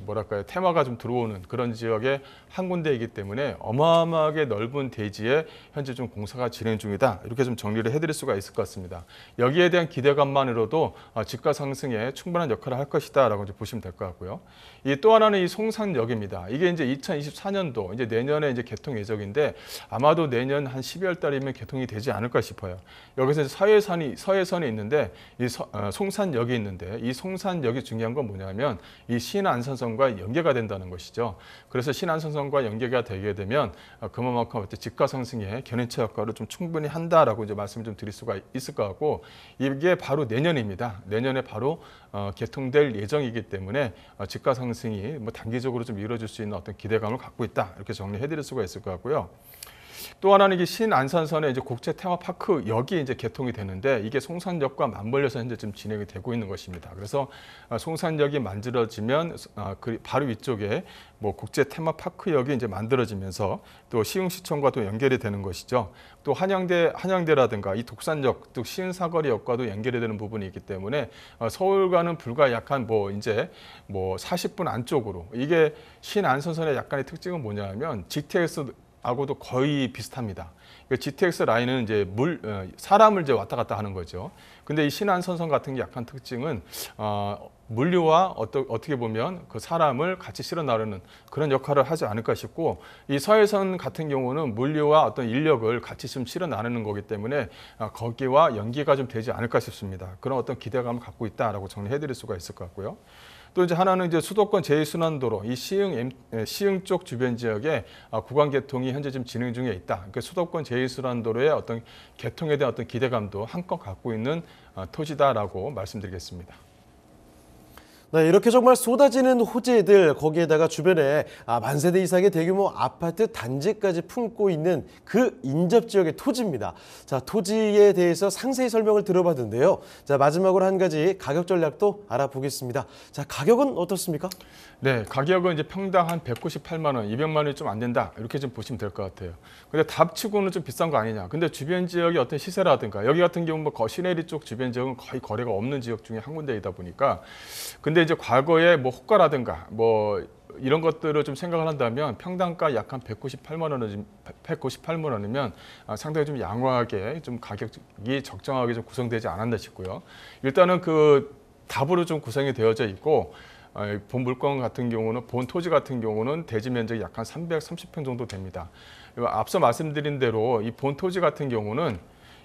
뭐랄까요 테마가 좀 들어오는 그런 지역의 한 군데이기 때문에 어마어마하게 넓은 대지에 현재 좀 공사가 진행 중이다 이렇게 좀 정리를 해드릴 수가 있을 것 같습니다. 여기에 대한 기대감만으로도 집가 상승에 충분한 역할을 할 것이다라고 이제 보시면 될 것 같고요. 이 또 하나는 이 송산역입니다. 이게 이제 2024년도 이제 내년에 이제 개통 예정인데 아마도 내년 한 12월 달이면 개통이 되지 않을까 싶어요. 여기서 이제 서해선이 있는데 이 송산역이 있는데 이 송산역이 중요한 건 뭐냐면 이 신안산선과 연계가 된다는 것이죠. 그래서 신안산선과 연계가 되게 되면 그만큼 집가 상승에 견인차 역할을 좀 충분히 한다라고 이제 말씀을 좀 드릴 수가 있을 것 같고 이게 바로 내년입니다. 내년에 바로 개통될 예정이기 때문에 집가 상승이 뭐 단기적으로 좀 이루어질 수 있는 어떤 기대감을 갖고 있다 이렇게 정리해드릴 수가 있을 것 같고요. 또 하나는 이게 신안산선의 이제 국제 테마파크 역이 이제 개통이 되는데 이게 송산역과 맞물려서 현재 좀 진행이 되고 있는 것입니다. 그래서 송산역이 만들어지면 그 바로 위쪽에 뭐 국제 테마파크역이 이제 만들어지면서 또 시흥시청과도 연결이 되는 것이죠. 또 한양대라든가 이 독산역, 또 시흥사거리역과도 연결이 되는 부분이 있기 때문에 서울과는 불과 약간 뭐 이제 뭐 40분 안쪽으로 이게 신안산선의 약간의 특징은 뭐냐면 GTX 하고도 거의 비슷합니다. GTX 라인은 이제 사람을 이제 왔다 갔다 하는 거죠. 근데 이 신안선선 같은 게 약간 특징은 물류와 어떻게 보면 그 사람을 같이 실어 나르는 그런 역할을 하지 않을까 싶고, 이 서해선 같은 경우는 물류와 어떤 인력을 같이 좀 실어 나르는 거기 때문에 거기와 연계가 좀 되지 않을까 싶습니다. 그런 어떤 기대감을 갖고 있다라고 정리해 드릴 수가 있을 것 같고요. 또 이제 하나는 이제 수도권 제2순환도로 이 시흥 쪽 주변 지역에 구간 개통이 현재 지금 진행 중에 있다. 그러니까 수도권 제2순환도로의 어떤 개통에 대한 어떤 기대감도 한껏 갖고 있는 토지다라고 말씀드리겠습니다. 네, 이렇게 정말 쏟아지는 호재들, 거기에다가 주변에 만세대 이상의 대규모 아파트 단지까지 품고 있는 그 인접 지역의 토지입니다. 자, 토지에 대해서 상세히 설명을 들어봤는데요. 자, 마지막으로 한 가지 가격 전략도 알아보겠습니다. 자, 가격은 어떻습니까? 네, 가격은 이제 평당 한 198만 원, 200만 원이 좀 안 된다. 이렇게 좀 보시면 될 것 같아요. 근데 답치고는 좀 비싼 거 아니냐. 근데 주변 지역의 어떤 시세라든가, 여기 같은 경우 뭐 시내리 쪽 주변 지역은 거의 거래가 없는 지역 중에 한 군데이다 보니까, 근데 이제 과거에 뭐 호가라든가 뭐 이런 것들을 좀 생각을 한다면 평당가 약 한 198만 원이면 상당히 좀 양호하게 좀 가격이 적정하게 좀 구성되지 않았나 싶고요. 일단은 그 답으로 좀 구성이 되어져 있고, 본 물건 같은 경우는, 본 토지 같은 경우는 대지 면적이 약 한 330평 정도 됩니다. 앞서 말씀드린 대로 이 본 토지 같은 경우는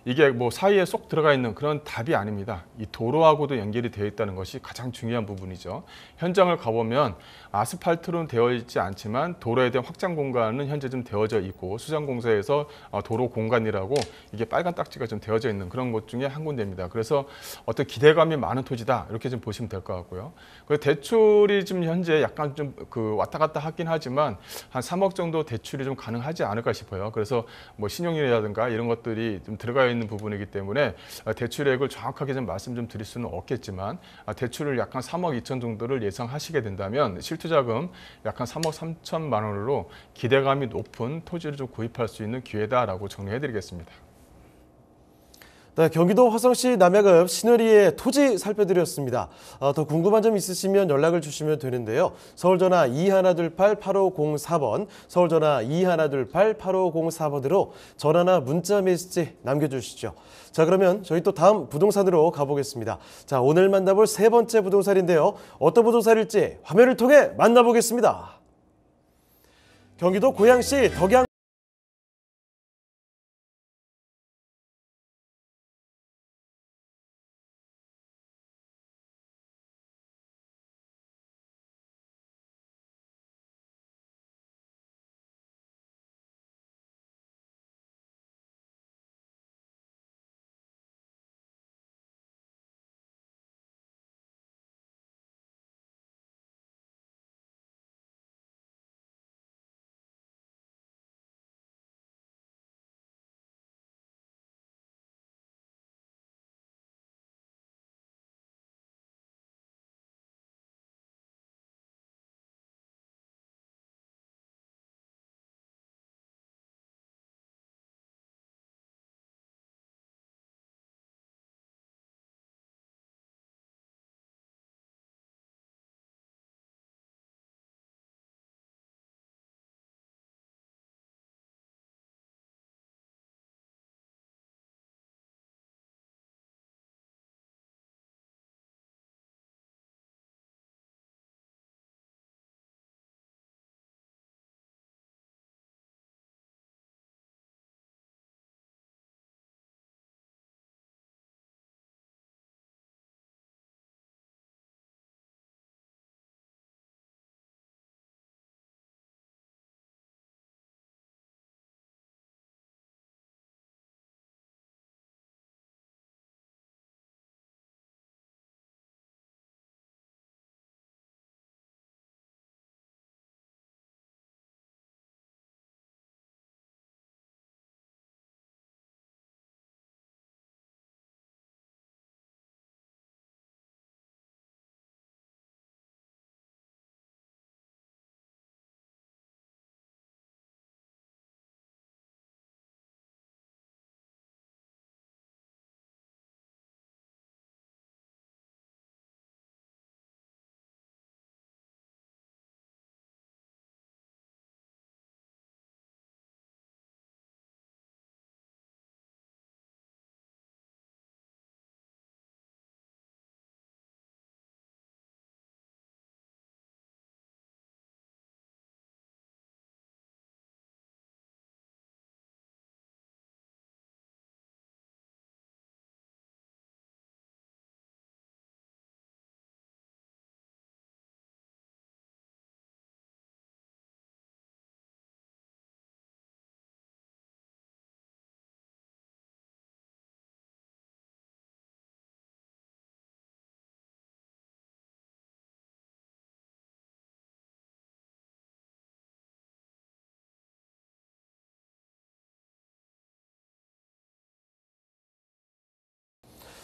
이게 뭐 사이에 쏙 들어가 있는 그런 답이 아닙니다. 이 도로하고도 연결이 되어 있다는 것이 가장 중요한 부분이죠. 현장을 가보면 아스팔트로는 되어 있지 않지만 도로에 대한 확장 공간은 현재 좀 되어져 있고, 수장공사에서 도로 공간이라고 이게 빨간 딱지가 좀 되어져 있는 그런 곳 중에 한 군데입니다. 그래서 어떤 기대감이 많은 토지다, 이렇게 좀 보시면 될 것 같고요. 그리고 대출이 지금 현재 약간 좀 그 왔다 갔다 하긴 하지만 한 3억 정도 대출이 좀 가능하지 않을까 싶어요. 그래서 뭐 신용이라든가 이런 것들이 좀 들어가 있는 부분이기 때문에 대출액을 정확하게 좀 말씀 좀 드릴 수는 없겠지만, 대출을 약 한 3억 2천 정도를 예상하시게 된다면 실투자금 약 한 3억 3천만 원으로 기대감이 높은 토지를 좀 구입할 수 있는 기회다라고 정리해드리겠습니다. 네, 경기도 화성시 남야급 신의리의 토지 살펴드렸습니다. 더 궁금한 점 있으시면 연락을 주시면 되는데요. 서울전화 2128-8504번, 서울전화 2128-8504번으로 전화나 문자 메시지 남겨주시죠. 자, 그러면 저희 또 다음 부동산으로 가보겠습니다. 자, 오늘 만나볼 세 번째 부동산인데요. 어떤 부동산일지 화면을 통해 만나보겠습니다. 경기도 고양시 덕양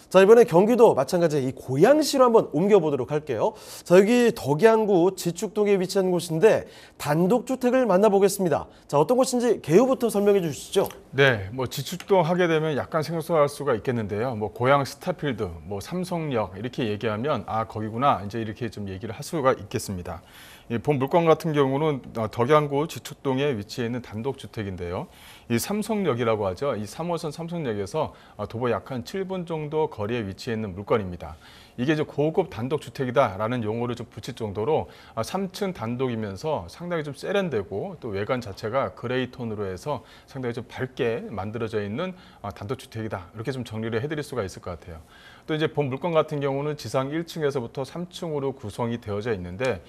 자, 이번에 경기도 마찬가지 이 고양시로 한번 옮겨보도록 할게요. 자, 여기 덕양구 지축동에 위치한 곳인데 단독주택을 만나보겠습니다. 자, 어떤 곳인지 개요부터 설명해 주시죠. 네, 뭐 지축동 하게 되면 약간 생소할 수가 있겠는데요. 뭐 고양 스타필드, 뭐 삼성역 이렇게 얘기하면 아 거기구나 이제 이렇게 좀 얘기를 할 수가 있겠습니다. 이 본 물건 같은 경우는 덕양구 지축동에 위치해 있는 단독주택인데요. 이 삼성역이라고 하죠. 이 3호선 삼성역에서 도보 약 한 7분 정도 거리에 위치해 있는 물건입니다. 이게 이제 고급 단독주택이다라는 용어를 좀 붙일 정도로 3층 단독이면서 상당히 좀 세련되고 또 외관 자체가 그레이 톤으로 해서 상당히 좀 밝게 만들어져 있는 단독주택이다. 이렇게 좀 정리를 해드릴 수가 있을 것 같아요. 또 이제 본 물건 같은 경우는 지상 1층에서부터 3층으로 구성이 되어져 있는데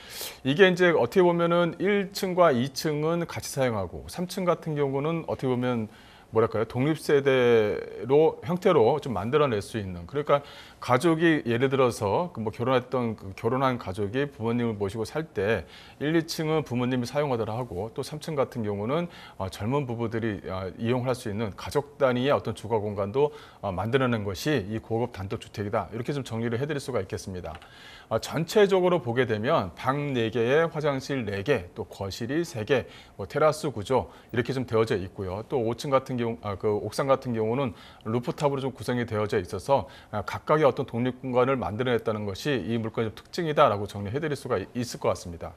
이게 이제 어떻게 보면은 1층과 2층은 같이 사용하고 3층 같은 경우는 어떻게 보면 뭐랄까요 독립세대로 형태로 좀 만들어낼 수 있는 그러니까 가족이 예를 들어서 뭐 결혼한 가족이 부모님을 모시고 살 때 1, 2층은 부모님이 사용하더라 하고 또 3층 같은 경우는 젊은 부부들이 이용할 수 있는 가족 단위의 어떤 주거 공간도 만들어낸 것이 이 고급 단독주택이다 이렇게 좀 정리를 해드릴 수가 있겠습니다. 전체적으로 보게 되면 방 4개에 화장실 4개, 또 거실이 3개, 뭐 테라스 구조 이렇게 좀 되어져 있고요. 또 5층 같은 경우, 그 옥상 같은 경우는 루프탑으로 좀 구성이 되어져 있어서 각각의 어떤 독립 공간을 만들어냈다는 것이 이 물건의 특징이다라고 정리해드릴 수가 있을 것 같습니다.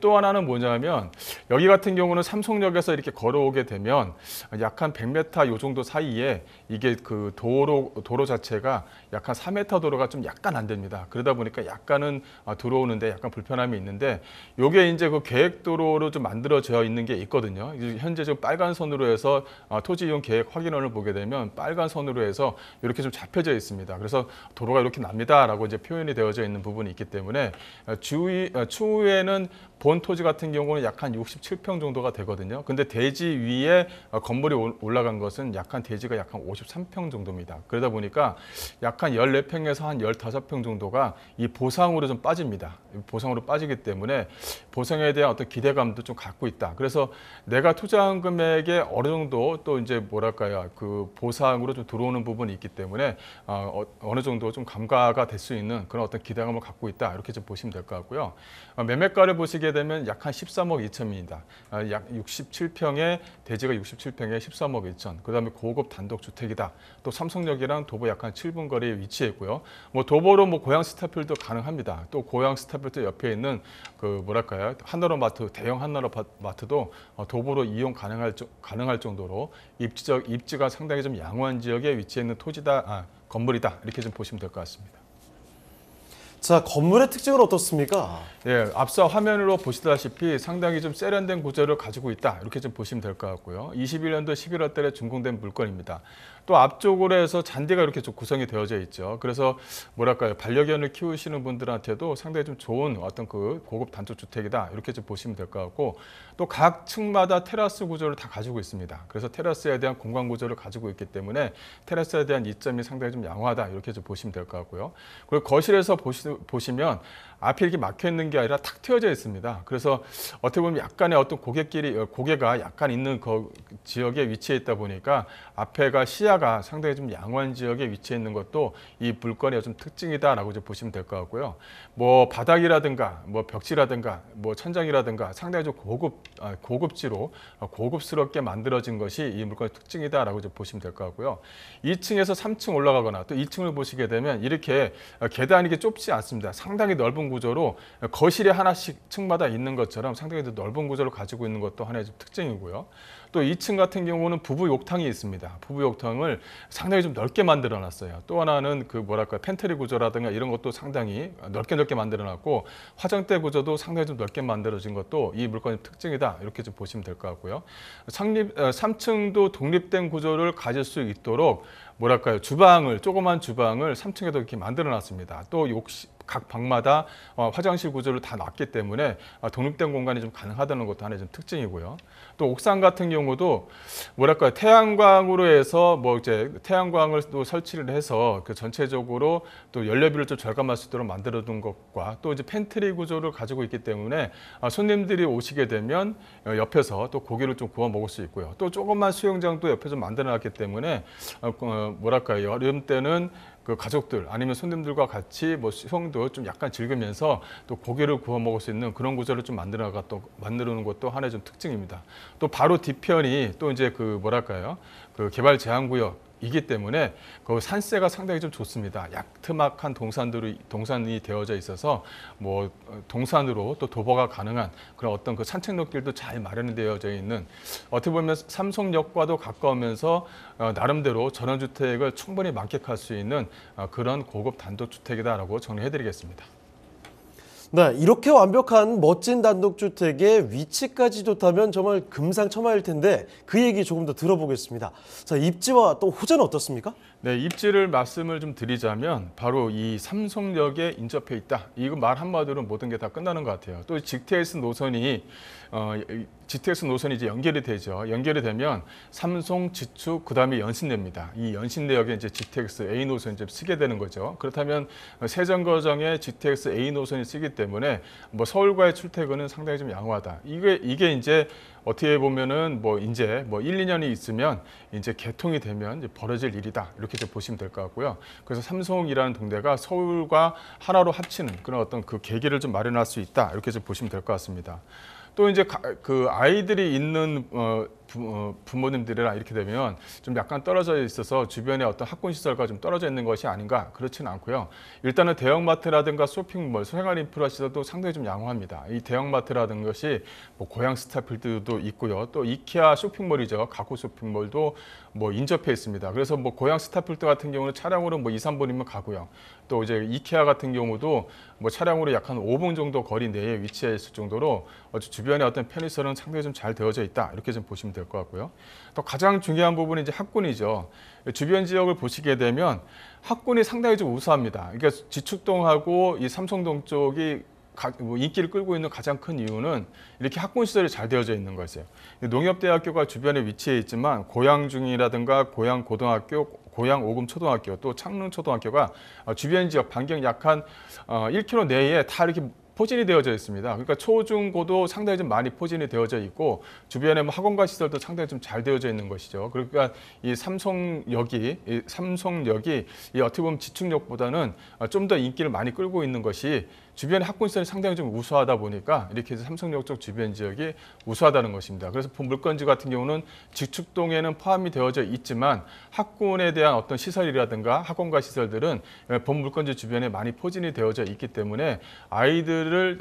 또 하나는 뭐냐면 여기 같은 경우는 삼성역에서 이렇게 걸어오게 되면 약 한 100m 요 정도 사이에 이게 그 도로 자체가 약 한 4m 도로가 좀 약간 안 됩니다. 그러다 보니까 약간은 들어오는데 약간 불편함이 있는데 요게 이제 그 계획도로로 좀 만들어져 있는 게 있거든요. 현재 지금 빨간 선으로 해서 토지 이용 계획 확인원을 보게 되면 빨간 선으로 해서 이렇게 좀 잡혀져 있습니다. 그래서 도로가 이렇게 납니다라고 이제 표현이 되어져 있는 부분이 있기 때문에 추후에는 본 토지 같은 경우는 약 한 67평 정도가 되거든요. 근데 대지 위에 건물이 올라간 것은 약 한 대지가 약 한 53평 정도입니다. 그러다 보니까 약 한 14평에서 한 15평 정도가 이 보상으로 좀 빠집니다. 보상으로 빠지기 때문에 보상에 대한 어떤 기대감도 좀 갖고 있다. 그래서 내가 투자한 금액에 어느 정도 또 이제 뭐랄까요 그 보상으로 좀 들어오는 부분이 있기 때문에 어느 정도 좀 감가가 될 수 있는 그런 어떤 기대감을 갖고 있다. 이렇게 좀 보시면 될 것 같고요. 매매가를 보시게 되면 약 한 13억 2천입니다. 약 67평에 대지가 67평에 13억 2천. 그다음에 고급 단독주택이다. 또 삼성역이랑 도보 약 한 7분 거리에 위치해 있고요. 뭐 도보로 뭐 고양 스타필드 가능합니다. 또 고양 스타필드 옆에 있는 그 뭐랄까요 한나라마트 대형 한나라마트도 도보로 이용 가능할 정도로 입지가 상당히 좀 양호한 지역에 위치해 있는 건물이다. 이렇게 좀 보시면 될 것 같습니다. 자, 건물의 특징은 어떻습니까? 예, 앞서 화면으로 보시다시피 상당히 좀 세련된 구조를 가지고 있다. 이렇게 좀 보시면 될 것 같고요. 21년도 11월 달에 준공된 물건입니다. 또 앞쪽으로 해서 잔디가 이렇게 좀 구성이 되어져 있죠. 그래서 뭐랄까요 반려견을 키우시는 분들한테도 상당히 좀 좋은 어떤 그 고급 단독주택이다. 이렇게 좀 보시면 될 것 같고 또 각 층마다 테라스 구조를 다 가지고 있습니다. 그래서 테라스에 대한 공간 구조를 가지고 있기 때문에 테라스에 대한 이점이 상당히 좀 양호하다. 이렇게 좀 보시면 될 것 같고요. 그리고 거실에서 보시면 앞에 이렇게 막혀 있는 게 아니라 탁 트여져 있습니다. 그래서 어떻게 보면 약간의 어떤 고개가 약간 있는 그 지역에 위치해 있다 보니까 앞에가 시야가 상당히 좀 양호한 지역에 위치해 있는 것도 이 물건의 좀 특징이다라고 이제 보시면 될 것 같고요. 뭐 바닥이라든가 뭐 벽지라든가 뭐 천장이라든가 상당히 좀 고급지로 고급스럽게 만들어진 것이 이 물건의 특징이다라고 이제 보시면 될 것 같고요. 2층에서 3층 올라가거나 또 2층을 보시게 되면 이렇게 계단이 이게 좁지 않습니다. 상당히 넓은 구조로 거실에 하나씩 층마다 있는 것처럼 상당히 넓은 구조를 가지고 있는 것도 하나의 좀 특징이고요. 또 2층 같은 경우는 부부 욕탕이 있습니다. 부부 욕탕을 상당히 좀 넓게 만들어 놨어요. 또 하나는 그 뭐랄까 팬트리 구조라든가 이런 것도 상당히 넓게 만들어 놨고 화장대 구조도 상당히 좀 넓게 만들어진 것도 이 물건의 특징이다. 이렇게 좀 보시면 될 것 같고요. 3층도 독립된 구조를 가질 수 있도록 뭐랄까요 조그만 주방을 3층에도 이렇게 만들어 놨습니다. 또 각 방마다 화장실 구조를 다 놨기 때문에 독립된 공간이 좀 가능하다는 것도 하나의 좀 특징이고요. 또 옥상 같은 경우도 뭐랄까요 태양광으로 해서 뭐 이제 태양광을 또 설치를 해서 그 전체적으로 또 연료비를 좀 절감할 수 있도록 만들어 둔 것과 또 이제 팬트리 구조를 가지고 있기 때문에 손님들이 오시게 되면 옆에서 또 고기를 좀 구워 먹을 수 있고요. 또 조그만 수영장도 옆에 좀 만들어 놨기 때문에 뭐랄까요 여름 때는 그 가족들 아니면 손님들과 같이 뭐 수영도 좀 약간 즐기면서 또 고기를 구워 먹을 수 있는 그런 구조를 좀 만드는 것도 하나의 좀 특징입니다. 또 바로 뒤편이 또 이제 그 뭐랄까요? 그 개발 제한 구역이기 때문에 그 산세가 상당히 좀 좋습니다. 야트막한 동산이 되어져 있어서 뭐 동산으로 또 도보가 가능한 그런 어떤 그 산책로길도 잘 마련이 되어져 있는 어떻게 보면 삼성역과도 가까우면서 나름대로 전원주택을 충분히 만끽할 수 있는 그런 고급 단독주택이다라고 정리해드리겠습니다. 네, 이렇게 완벽한 멋진 단독주택의 위치까지 좋다면 정말 금상첨화일 텐데 그 얘기 조금 더 들어보겠습니다. 자, 입지와 또 호재는 어떻습니까? 네, 입지를 말씀을 좀 드리자면 바로 이 삼성역에 인접해 있다. 이거 말 한마디로 모든 게 다 끝나는 것 같아요. 또 GTX 노선이 이제 연결이 되죠. 연결이 되면 삼성, 지축, 그다음에 연신내입니다. 이 연신내역에 이제 GTX A 노선이 이제 쓰게 되는 거죠. 그렇다면 세정거장에 GTX A 노선이 쓰기 때문에 뭐 서울과의 출퇴근은 상당히 좀 양호하다. 이게 이제 어떻게 보면은 뭐 이제 뭐 1, 2년이 있으면 이제 개통이 되면 이제 벌어질 일이다. 이렇게 좀 보시면 될 것 같고요. 그래서 삼성이라는 동네가 서울과 하나로 합치는 그런 어떤 그 계기를 좀 마련할 수 있다. 이렇게 좀 보시면 될 것 같습니다. 또 이제 그 아이들이 있는 부모님들이랑 이렇게 되면 좀 약간 떨어져 있어서 주변에 어떤 학군 시설과 좀 떨어져 있는 것이 아닌가 그렇지는 않고요. 일단은 대형마트라든가 쇼핑몰, 생활 인프라 시설도 상당히 좀 양호합니다. 이 대형마트라든가 것이 뭐 고양 스타필드도 있고요. 또 이케아 쇼핑몰이죠. 가구 쇼핑몰도 뭐 인접해 있습니다. 그래서 뭐 고양 스타필드 같은 경우는 차량으로 뭐 2, 3분이면 가고요. 또 이제 이케아 같은 경우도 뭐 차량으로 약 한 5분 정도 거리 내에 위치해 있을 정도로 주변에 어떤 편의시설은 상당히 좀 잘 되어져 있다. 이렇게 좀 보시면 될 것 같고요. 또 가장 중요한 부분이 이제 학군이죠. 주변 지역을 보시게 되면 학군이 상당히 좀 우수합니다. 그러니까 지축동하고 이 삼성동 쪽이 인기를 끌고 있는 가장 큰 이유는 이렇게 학군 시설이 잘 되어져 있는 것이에요. 농협대학교가 주변에 위치해 있지만 고양중이라든가 고양고등학교, 고양오금초등학교, 또 창릉초등학교가 주변 지역 반경 약 한 1km 내에 다 이렇게 포진이 되어져 있습니다. 그러니까 초,중,고도 상당히 좀 많이 포진이 되어져 있고 주변에 뭐 학원과 시설도 상당히 좀 잘 되어져 있는 것이죠. 그러니까 이 삼성역이 이 어떻게 보면 지축역보다는 좀 더 인기를 많이 끌고 있는 것이 주변의 학군 시설이 상당히 좀 우수하다 보니까 이렇게 해서 삼성역 쪽 주변 지역이 우수하다는 것입니다. 그래서 물건지 같은 경우는 지축동에는 포함이 되어져 있지만 학군에 대한 어떤 시설이라든가 학원과 시설들은 본 물건지 주변에 많이 포진이 되어져 있기 때문에 아이들이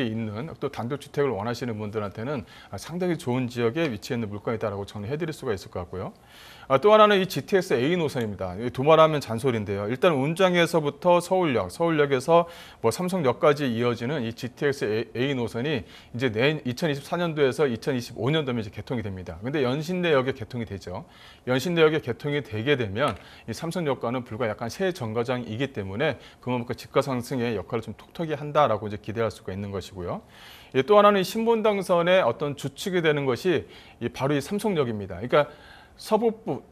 있는 또 단독주택을 원하시는 분들한테는 상당히 좋은 지역에 위치해 있는 물건이다라고 정리해드릴 수가 있을 것 같고요. 또 하나는 이 GTX A 노선입니다. 두말하면 잔소리인데요. 일단 운장에서부터 서울역에서 뭐 삼성역까지 이어지는 이 GTX A 노선이 이제 내년 2024년도에서 2025년도면 이제 개통이 됩니다. 근데 연신내역에 개통이 되죠. 연신내역에 개통이 되게 되면 이 삼성역과는 불과 약간 새 정거장이기 때문에 그만큼 집가 상승의 역할을 좀 톡톡히 한다라고 이제 기대할 수가 있는 것이고요. 또 하나는 신분당선의 어떤 주축이 되는 것이 바로 이 삼성역입니다. 그러니까 서북부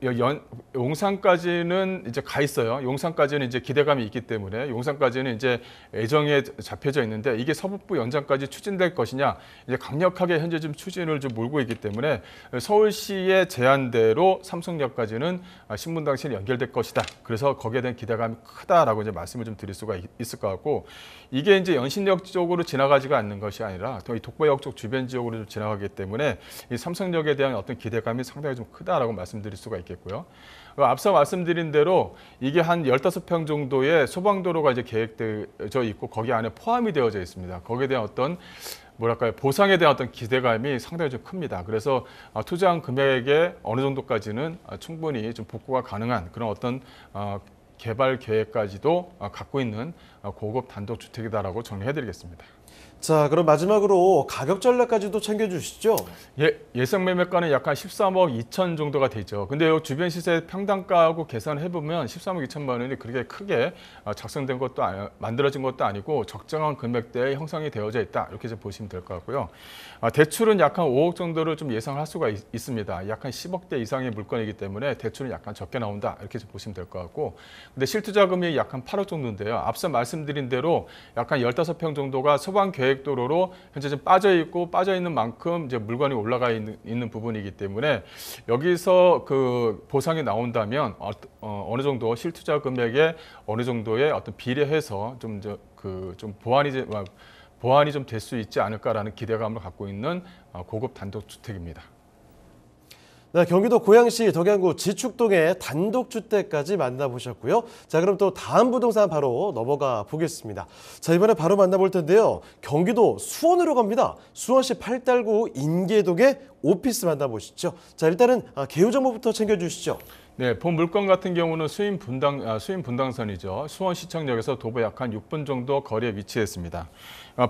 용산까지는 이제 가 있어요. 용산까지는 이제 기대감이 있기 때문에 용산까지는 이제 예정에 잡혀져 있는데 이게 서북부 연장까지 추진될 것이냐 이제 강력하게 현재 좀 추진을 좀 몰고 있기 때문에 서울시의 제안대로 삼성역까지는 신분당선이 연결될 것이다. 그래서 거기에 대한 기대감이 크다라고 이제 말씀을 좀 드릴 수가 있을 것 같고 이게 이제 연신역 쪽으로 지나가지가 않는 것이 아니라 또 이 독보역 쪽 주변 지역으로 좀 지나가기 때문에 이 삼성역에 대한 어떤 기대감이 상당히 좀 크다라고 말씀드릴 수가 있겠고요. 앞서 말씀드린 대로 이게 한 15평 정도의 소방도로가 이제 계획되어 있고 거기 안에 포함이 되어져 있습니다. 거기에 대한 어떤 뭐랄까요 보상에 대한 어떤 기대감이 상당히 좀 큽니다. 그래서 투자한 금액의 어느 정도까지는 충분히 좀 복구가 가능한 그런 어떤 개발 계획까지도 갖고 있는 고급 단독주택이다라고 정리해드리겠습니다. 자, 그럼 마지막으로 가격 전략까지도 챙겨주시죠. 예상 매매가는 약간 13억 2천 정도가 되죠. 근데 이 주변 시세 평당가하고 계산을 해보면 13억 2천만 원이 그렇게 크게 작성된 것도 만들어진 것도 아니고 적정한 금액대에 형성이 되어져 있다. 이렇게 좀 보시면 될 것 같고요. 대출은 약 한 5억 정도를 좀 예상할 수가 있습니다. 약 한 10억대 이상의 물건이기 때문에 대출은 약간 적게 나온다. 이렇게 좀 보시면 될 것 같고. 근데 실투자금이 약 한 8억 정도인데요. 앞서 말씀드린 대로 약간 15평 정도가 소방 계획 계획도로로 현재 좀 빠져 있는 만큼 이제 물건이 올라가 있는 부분이기 때문에 여기서 그 보상이 나온다면 어느 정도 실투자 금액에 어느 정도의 어떤 비례해서 좀 보완이 좀 될 수 있지 않을까라는 기대감을 갖고 있는 고급 단독주택입니다. 네, 경기도 고양시 덕양구 지축동의 단독주택까지 만나보셨고요. 자, 그럼 또 다음 부동산 바로 넘어가 보겠습니다. 자, 이번에 바로 만나볼 텐데요. 경기도 수원으로 갑니다. 수원시 팔달구 인계동의 오피스 만나보시죠. 자, 일단은 개요 정보부터 챙겨주시죠. 네, 본 물건 같은 경우는 수인 분당선이죠. 수원시청역에서 도보 약 한 6분 정도 거리에 위치했습니다.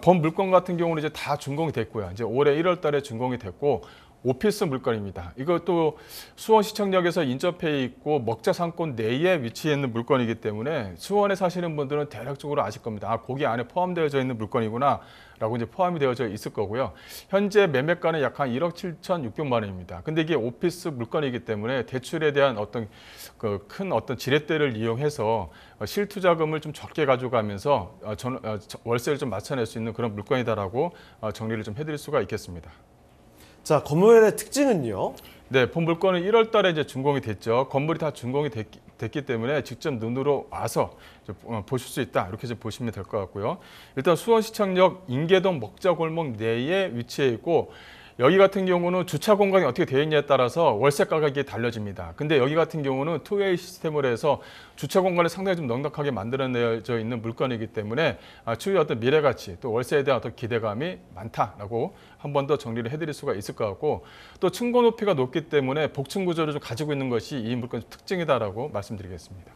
본 물건 같은 경우는 이제 다 준공이 됐고요. 이제 올해 1월 달에 준공이 됐고 오피스 물건입니다. 이것도 수원시청역에서 인접해 있고 먹자 상권 내에 위치해 있는 물건이기 때문에 수원에 사시는 분들은 대략적으로 아실 겁니다. 거기 안에 포함되어져 있는 물건이구나 라고 이제 포함이 되어져 있을 거고요. 현재 매매가는 약 한 1억 7,600만 원입니다. 근데 이게 오피스 물건이기 때문에 대출에 대한 어떤 큰 어떤 지렛대를 이용해서 실투자금을 좀 적게 가져가면서 월세를 좀 맞춰낼 수 있는 그런 물건이다라고 정리를 좀 해드릴 수가 있겠습니다. 자, 건물의 특징은요? 네, 본 물건은 1월 달에 이제 준공이 됐죠. 건물이 다 준공이 됐기 때문에 직접 눈으로 와서 보실 수 있다. 이렇게 좀 보시면 될 것 같고요. 일단 수원시청역 인계동 먹자골목 내에 위치해 있고 여기 같은 경우는 주차 공간이 어떻게 되어 있냐에 따라서 월세 가격이 달라집니다. 근데 여기 같은 경우는 투웨이 시스템으로 해서 주차 공간을 상당히 좀 넉넉하게 만들어내져 있는 물건이기 때문에 추후에 어떤 미래 가치 또 월세에 대한 어떤 기대감이 많다라고 한 번 더 정리를 해드릴 수가 있을 것 같고 또 층고 높이가 높기 때문에 복층 구조를 좀 가지고 있는 것이 이 물건의 특징이다라고 말씀드리겠습니다.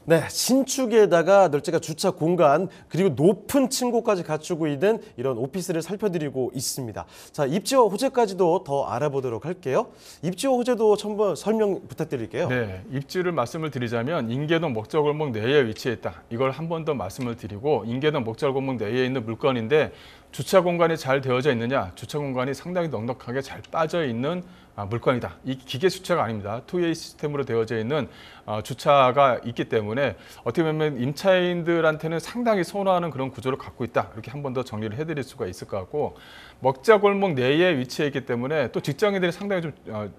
네, 신축에다가 널찍한 주차 공간 그리고 높은 층고까지 갖추고 있는 이런 오피스를 살펴드리고 있습니다. 자, 입지와 호재까지도 더 알아보도록 할게요. 입지와 호재도 한번 설명 부탁드릴게요. 네, 입지를 말씀을 드리자면 인계동 먹자골목 내에 위치해 있다. 이걸 한 번 더 말씀을 드리고 인계동 먹자골목 내에 있는 물건인데 주차 공간이 잘 되어져 있느냐? 주차 공간이 상당히 넉넉하게 잘 빠져 있는 물건이다. 이 기계 주차가 아닙니다. 투웨이 시스템으로 되어져 있는 주차가 있기 때문에 어떻게 보면 임차인들한테는 상당히 선호하는 그런 구조를 갖고 있다. 이렇게 한 번 더 정리를 해드릴 수가 있을 것 같고 먹자골목 내에 위치해 있기 때문에 또 직장인들이 상당히 좀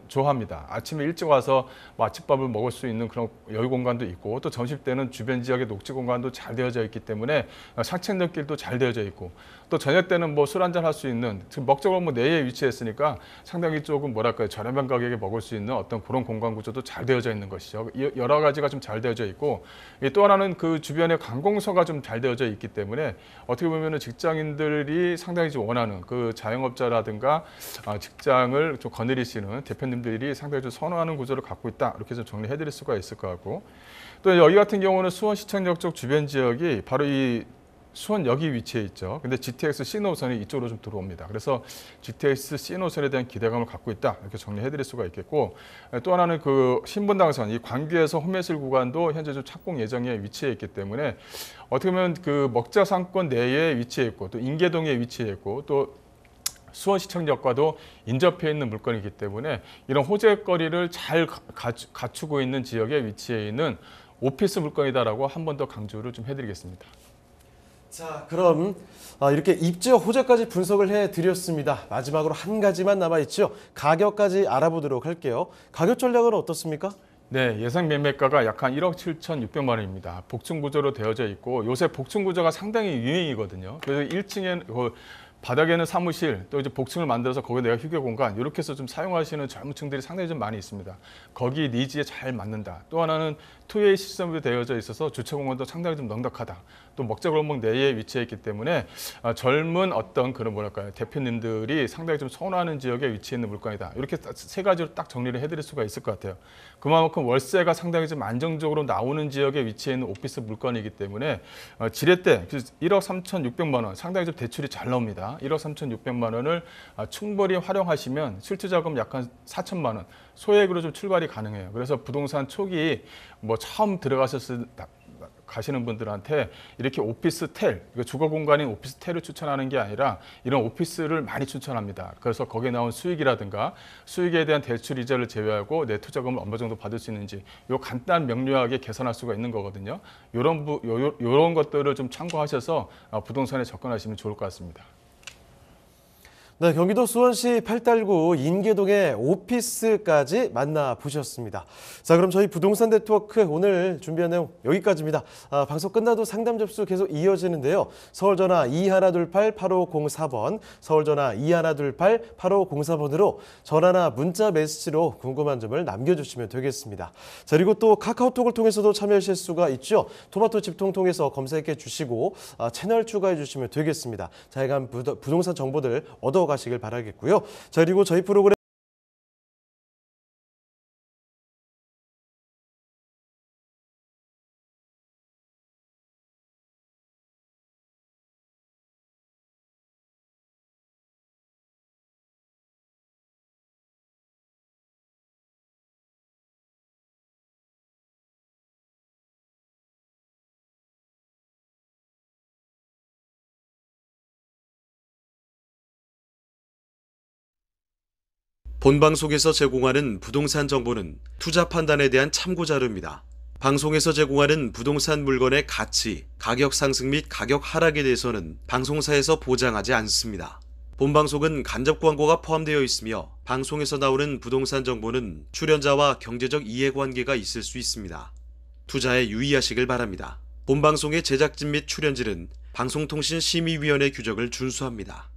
좋아합니다. 아침에 일찍 와서 아침밥을 먹을 수 있는 그런 여유 공간도 있고 또 점심 때는 주변 지역의 녹지 공간도 잘 되어져 있기 때문에 산책로길도 잘 되어져 있고 또 저녁 때는 뭐 술 한잔 할 수 있는 지금 먹자골목 내에 위치했으니까 상당히 조금 뭐랄까요 저렴한 가격에 먹을 수 있는 어떤 그런 공간 구조도 잘 되어져 있는 것이죠. 여러 가지가 좀 잘 되어져 있고 또 하나는 그 주변에 관공서가 좀 잘 되어져 있기 때문에 어떻게 보면은 직장인들이 상당히 좀 원하는 그 자영업자라든가 직장을 좀 거느리시는 대표님들이 상당히 좀 선호하는 구조를 갖고 있다. 이렇게 좀 정리해드릴 수가 있을 것 같고 또 여기 같은 경우는 수원시청역 쪽 주변 지역이 바로 이 수원역이 위치해 있죠. 근데 GTX C 노선이 이쪽으로 좀 들어옵니다. 그래서 GTX C 노선에 대한 기대감을 갖고 있다. 이렇게 정리해드릴 수가 있겠고 또 하나는 그 신분당선, 이 광주에서 홈해실 구간도 현재 좀 착공 예정에 위치해 있기 때문에 어떻게 보면 그 먹자 상권 내에 위치해 있고 또 인계동에 위치해 있고 또 수원시청역과도 인접해 있는 물건이기 때문에 이런 호재거리를 잘 갖추고 있는 지역에 위치해 있는 오피스 물건이다라고 한 번 더 강조를 좀 해드리겠습니다. 자, 그럼 이렇게 입지와 호재까지 분석을 해드렸습니다. 마지막으로 한 가지만 남아있죠. 가격까지 알아보도록 할게요. 가격 전략은 어떻습니까? 네, 예상 매매가가 약 한 1억 7,600만 원입니다. 복층 구조로 되어져 있고 요새 복층 구조가 상당히 유행이거든요. 그래서 1층에 바닥에는 사무실, 또 이제 복층을 만들어서 거기에 내가 휴게 공간 이렇게 해서 좀 사용하시는 젊은 층들이 상당히 좀 많이 있습니다. 거기 니즈에 잘 맞는다. 또 하나는 투웨이 시스템으로 되어져 있어서 주차 공간도 상당히 좀 넉넉하다. 또 먹자골목 내에 위치해 있기 때문에 젊은 어떤 그런 뭐랄까요 대표님들이 상당히 좀 선호하는 지역에 위치해 있는 물건이다. 이렇게 세 가지로 딱 정리를 해드릴 수가 있을 것 같아요. 그만큼 월세가 상당히 좀 안정적으로 나오는 지역에 위치해 있는 오피스 물건이기 때문에 지렛대 1억 3,600만 원 상당히 좀 대출이 잘 나옵니다. 1억 3,600만 원을 충분히 활용하시면 실투자금 약 한 4천만 원 소액으로 좀 출발이 가능해요. 그래서 부동산 초기 뭐 처음 들어가셨을 가시는 분들한테 이렇게 오피스텔, 주거 공간인 오피스텔을 추천하는 게 아니라 이런 오피스를 많이 추천합니다. 그래서 거기에 나온 수익이라든가 수익에 대한 대출 이자를 제외하고 내 투자금을 어느 정도 받을 수 있는지 요 간단 명료하게 계산할 수가 있는 거거든요. 요런 것들을 좀 참고하셔서 부동산에 접근하시면 좋을 것 같습니다. 네, 경기도 수원시 팔달구 인계동의 오피스까지 만나보셨습니다. 자, 그럼 저희 부동산 네트워크 오늘 준비한 내용 여기까지입니다. 방송 끝나도 상담 접수 계속 이어지는데요. 서울전화 2128-8504번, 서울전화 2128-8504번으로 전화나 문자 메시지로 궁금한 점을 남겨주시면 되겠습니다. 자, 그리고 또 카카오톡을 통해서도 참여하실 수가 있죠. 토마토 집통 통해서 검색해 주시고 채널 추가해 주시면 되겠습니다. 자세한 부동산 정보들 얻어 가시길 바라겠고요. 자, 그리고 저희 프로그램 본방송에서 제공하는 부동산 정보는 투자 판단에 대한 참고 자료입니다. 방송에서 제공하는 부동산 물건의 가치, 가격 상승 및 가격 하락에 대해서는 방송사에서 보장하지 않습니다. 본방송은 간접 광고가 포함되어 있으며 방송에서 나오는 부동산 정보는 출연자와 경제적 이해관계가 있을 수 있습니다. 투자에 유의하시길 바랍니다. 본방송의 제작진 및 출연진은 방송통신심의위원회 규정을 준수합니다.